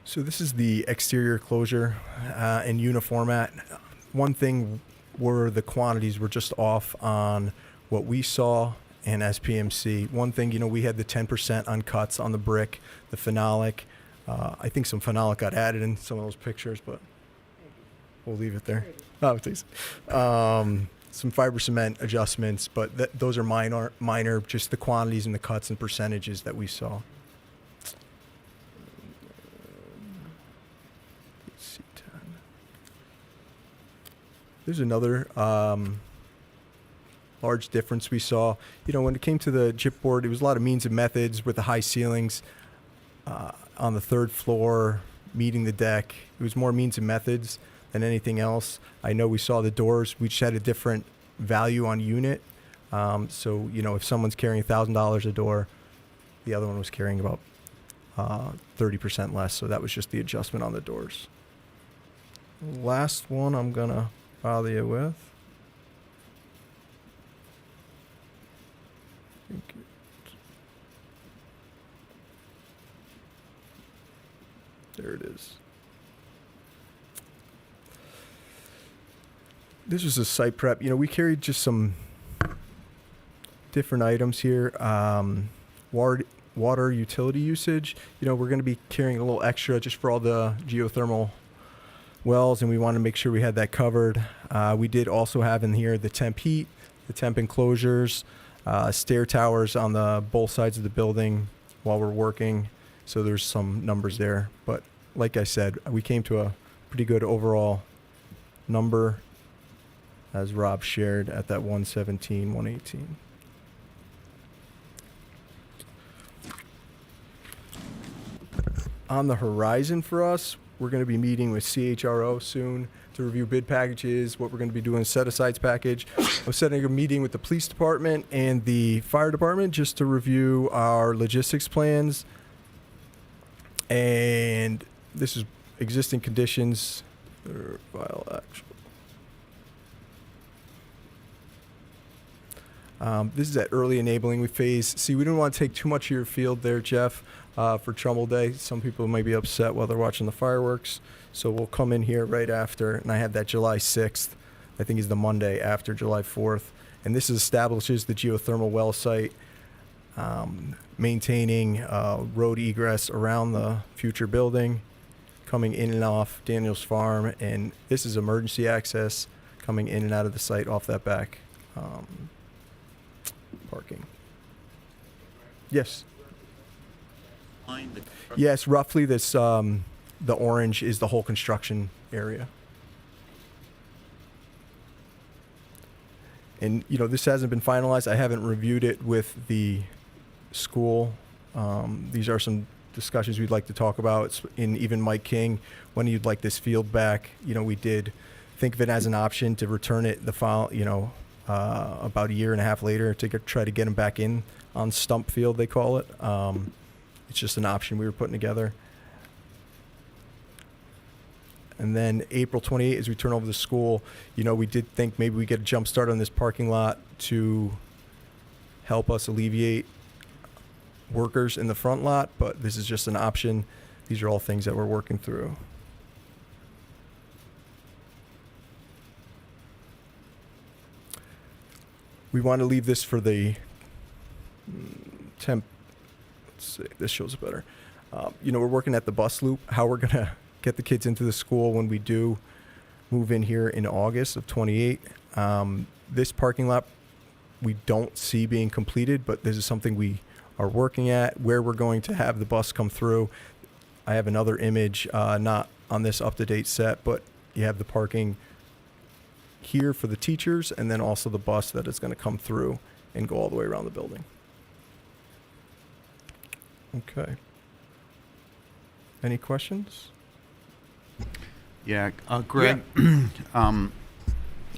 So this is the exterior closure in uniformat. One thing were the quantities were just off on what we saw and SPMC. One thing, we had the 10% on cuts on the brick, the phenolic. I think some phenolic got added in some of those pictures, but we'll leave it there. Oh, please. Some fiber cement adjustments, but those are minor, just the quantities and the cuts and percentages that we saw. There's another large difference we saw. When it came to the chipboard, it was a lot of means and methods with the high ceilings on the third floor, meeting the deck. It was more means and methods than anything else. I know we saw the doors. We just had a different value on unit. So, if someone's carrying $1,000 a door, the other one was carrying about 30% less. So that was just the adjustment on the doors. Last one I'm going to bother you with. There it is. This was a site prep. We carried just some different items here. Water utility usage. We're going to be carrying a little extra just for all the geothermal wells, and we want to make sure we had that covered. We did also have in here the temp heat, the temp enclosures, stair towers on the both sides of the building while we're working. So there's some numbers there. But like I said, we came to a pretty good overall number, as Rob shared, at that 117, 118. On the horizon for us, we're going to be meeting with CHRO soon to review bid packages, what we're going to be doing set-asides package. I'm setting a meeting with the police department and the fire department just to review our logistics plans. And this is existing conditions. File actual. This is at early enabling phase. See, we didn't want to take too much of your field there, Jeff, for Trumbull Day. Some people might be upset while they're watching the fireworks. So we'll come in here right after, and I have that July 6th, I think is the Monday after July 4th. And this establishes the geothermal well site, maintaining road egress around the future building, coming in and off Daniel's Farm, and this is emergency access coming in and out of the site off that back parking. Yes. Yes, roughly this, the orange is the whole construction area. And, this hasn't been finalized. I haven't reviewed it with the school. These are some discussions we'd like to talk about. It's in even Mike King, when you'd like this field back. We did think of it as an option to return it about a year and a half later to try to get him back in on stump field, they call it. It's just an option we were putting together. And then April 28th, as we turn over the school, we did think maybe we get a jump start on this parking lot to help us alleviate workers in the front lot, but this is just an option. These are all things that we're working through. We want to leave this for the temp. Let's see, this shows it better. We're working at the bus loop, how we're going to get the kids into the school when we do move in here in August of 28. This parking lot we don't see being completed, but this is something we are working at, where we're going to have the bus come through. I have another image, not on this up-to-date set, but you have the parking here for the teachers, and then also the bus that is going to come through and go all the way around the building. Okay. Any questions? Yeah, Greg,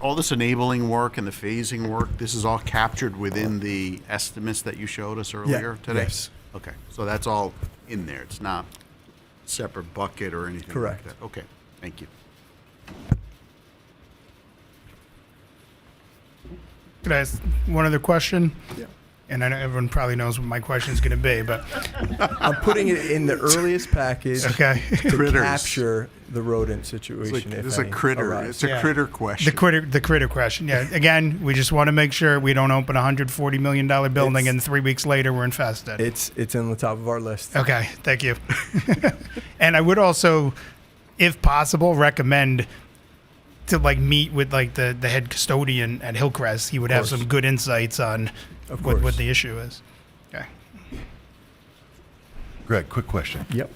all this enabling work and the phasing work, this is all captured within the estimates that you showed us earlier today? Yes. Okay, so that's all in there. It's not separate bucket or anything Correct. like that? Okay, thank you. Could I ask one other question? Yeah. And I know everyone probably knows what my question is going to be, but I'm putting it in the earliest package okay. to Critters. capture the rodent situation. It's a critter. arises. It's a critter question. The critter question. Yeah. Again, we just want to make sure we don't open a $140 million building and 3 weeks later we're infested. It's on the top of our list. Okay, thank you. And I would also, if possible, recommend to meet with the head custodian at Hillcrest. He would have some good insights on what the issue is. Okay. Greg, quick question. Yep.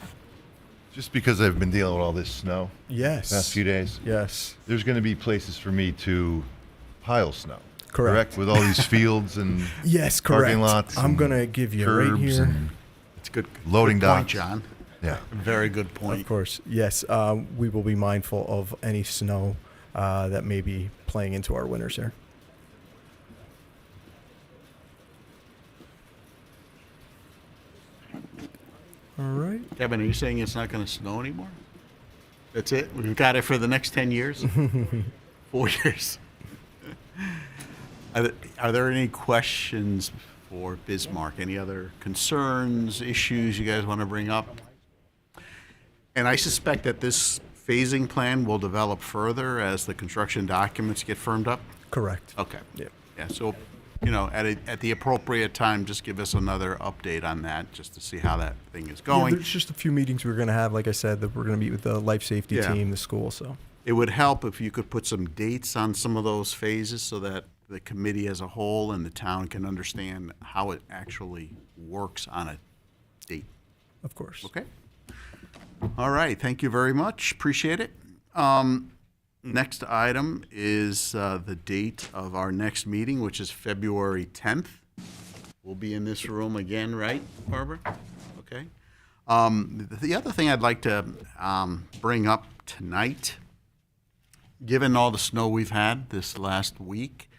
Just because I've been dealing with all this snow Yes. the past few days, Yes. there's going to be places for me to pile snow. Correct. With all these fields and Yes, correct. parking lots. I'm and going to give you right curbs here. and It's good. loading good point, docks. John. Yeah. Very good point. Of course. Yes. We will be mindful of any snow that may be playing into our winters here. All right. Kevin, are you saying it's not going to snow anymore? That's it? We've got it for the next 10 years? 4 years. Are there any questions for Bismarck? Any other concerns, issues you guys want to bring up? And I suspect that this phasing plan will develop further as the construction documents get firmed up? Correct. Okay. Yep. Yeah, so, at the appropriate time, just give us another update on that, just to see how that thing is Yeah, going. there's just a few meetings we're going to have. Like I said, that we're going to meet with the life safety Yeah. team, the school. So It would help if you could put some dates on some of those phases so that the committee as a whole and the town can understand how it actually works on a date. of course. Okay? All right, thank you very much. Appreciate it. Next item is the date of our next meeting, which is February 10th. We'll be in this room again, right, Barbara? Okay. The other thing I'd like to bring up tonight, given all the snow we've had this last week,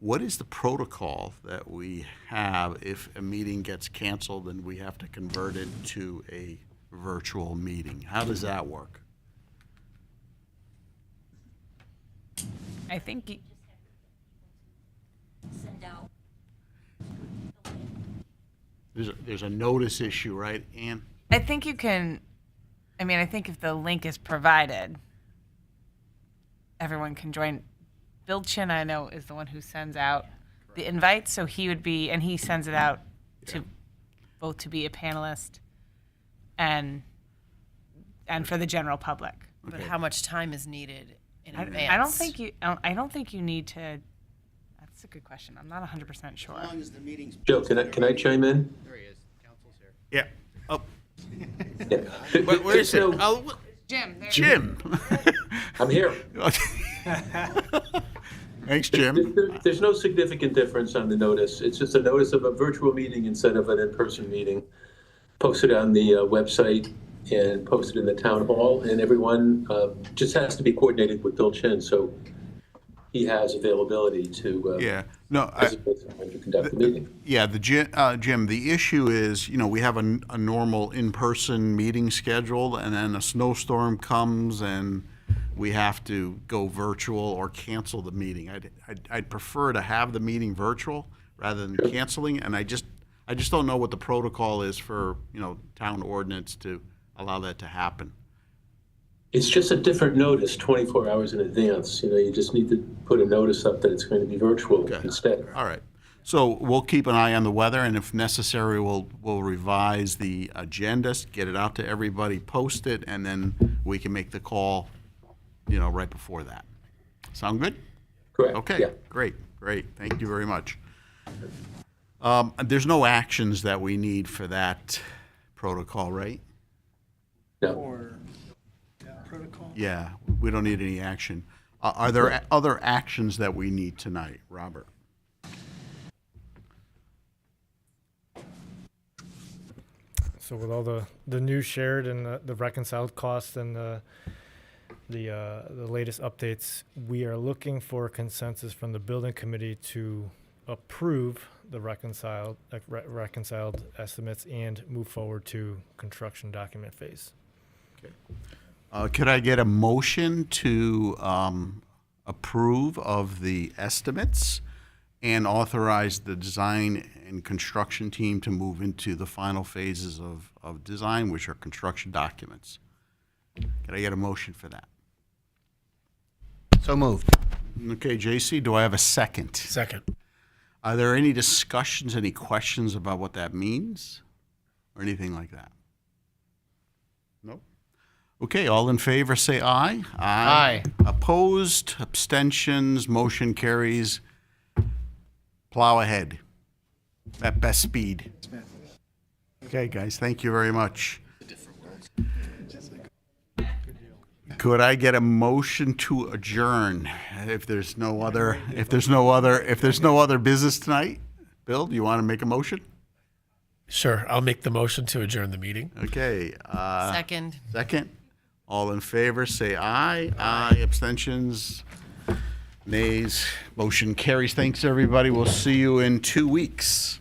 what is the protocol that we have if a meeting gets canceled and we have to convert it to a virtual meeting? How does that work? I think Send out. There's a notice issue, right, Ann? I think you can. I mean, I think if the link is provided, everyone can join. Bill Chin, I know, is the one who sends out the invite, so he would be, and he sends it out to both to be a panelist and for the general public. But how much time is needed in advance? I don't think you. I don't think you need to. That's a good question. I'm not 100% sure. Joe, can I chime in? There he is. Council's here. Yeah. Oh, Yeah. where is it? No, Oh, Jim. There Jim. I'm here. Thanks, Jim. There's no significant difference on the notice. It's just a notice of a virtual meeting instead of an in-person meeting. Posted on the website and posted in the town hall, and everyone just has to be coordinated with Bill Chin. So he has availability to Yeah, no, to conduct the meeting. yeah, Jim, the issue is, we have a normal in-person meeting scheduled, and then a snowstorm comes and we have to go virtual or cancel the meeting. I'd prefer to have the meeting virtual rather than canceling, and I just don't know what the protocol is for, town ordinance to allow that to happen. It's just a different notice 24 hours in advance. You just need to put a notice up that it's going to be virtual instead. All right. So we'll keep an eye on the weather, and if necessary, we'll revise the agenda, get it out to everybody, post it, and then we can make the call, right before that. Sound good? Correct. Okay, Yeah. great. Thank you very much. There's no actions that we need for that protocol, right? No. Yeah, we don't need any action. Are there other actions that we need tonight, Robert? So with all the news shared and the reconciled costs and the latest updates, we are looking for consensus from the building committee to approve the reconciled estimates and move forward to construction document phase. Could I get a motion to approve of the estimates and authorize the design and construction team to move into the final phases of design, which are construction documents? Could I get a motion for that? So moved. Okay, JC, do I have a second? Second. Are there any discussions, any questions about what that means or anything like that? Nope. Okay, all in favor say aye. Aye. Opposed, abstentions, motion carries. Plow ahead at best speed. Okay, guys, thank you very much. Could I get a motion to adjourn if there's no other business tonight? Bill, do you want to make a motion? Sure, I'll make the motion to adjourn the meeting. Okay. Second. Second. All in favor, say aye. Aye. Abstentions, nays. Motion carries. Thanks, everybody. We'll see you in 2 weeks.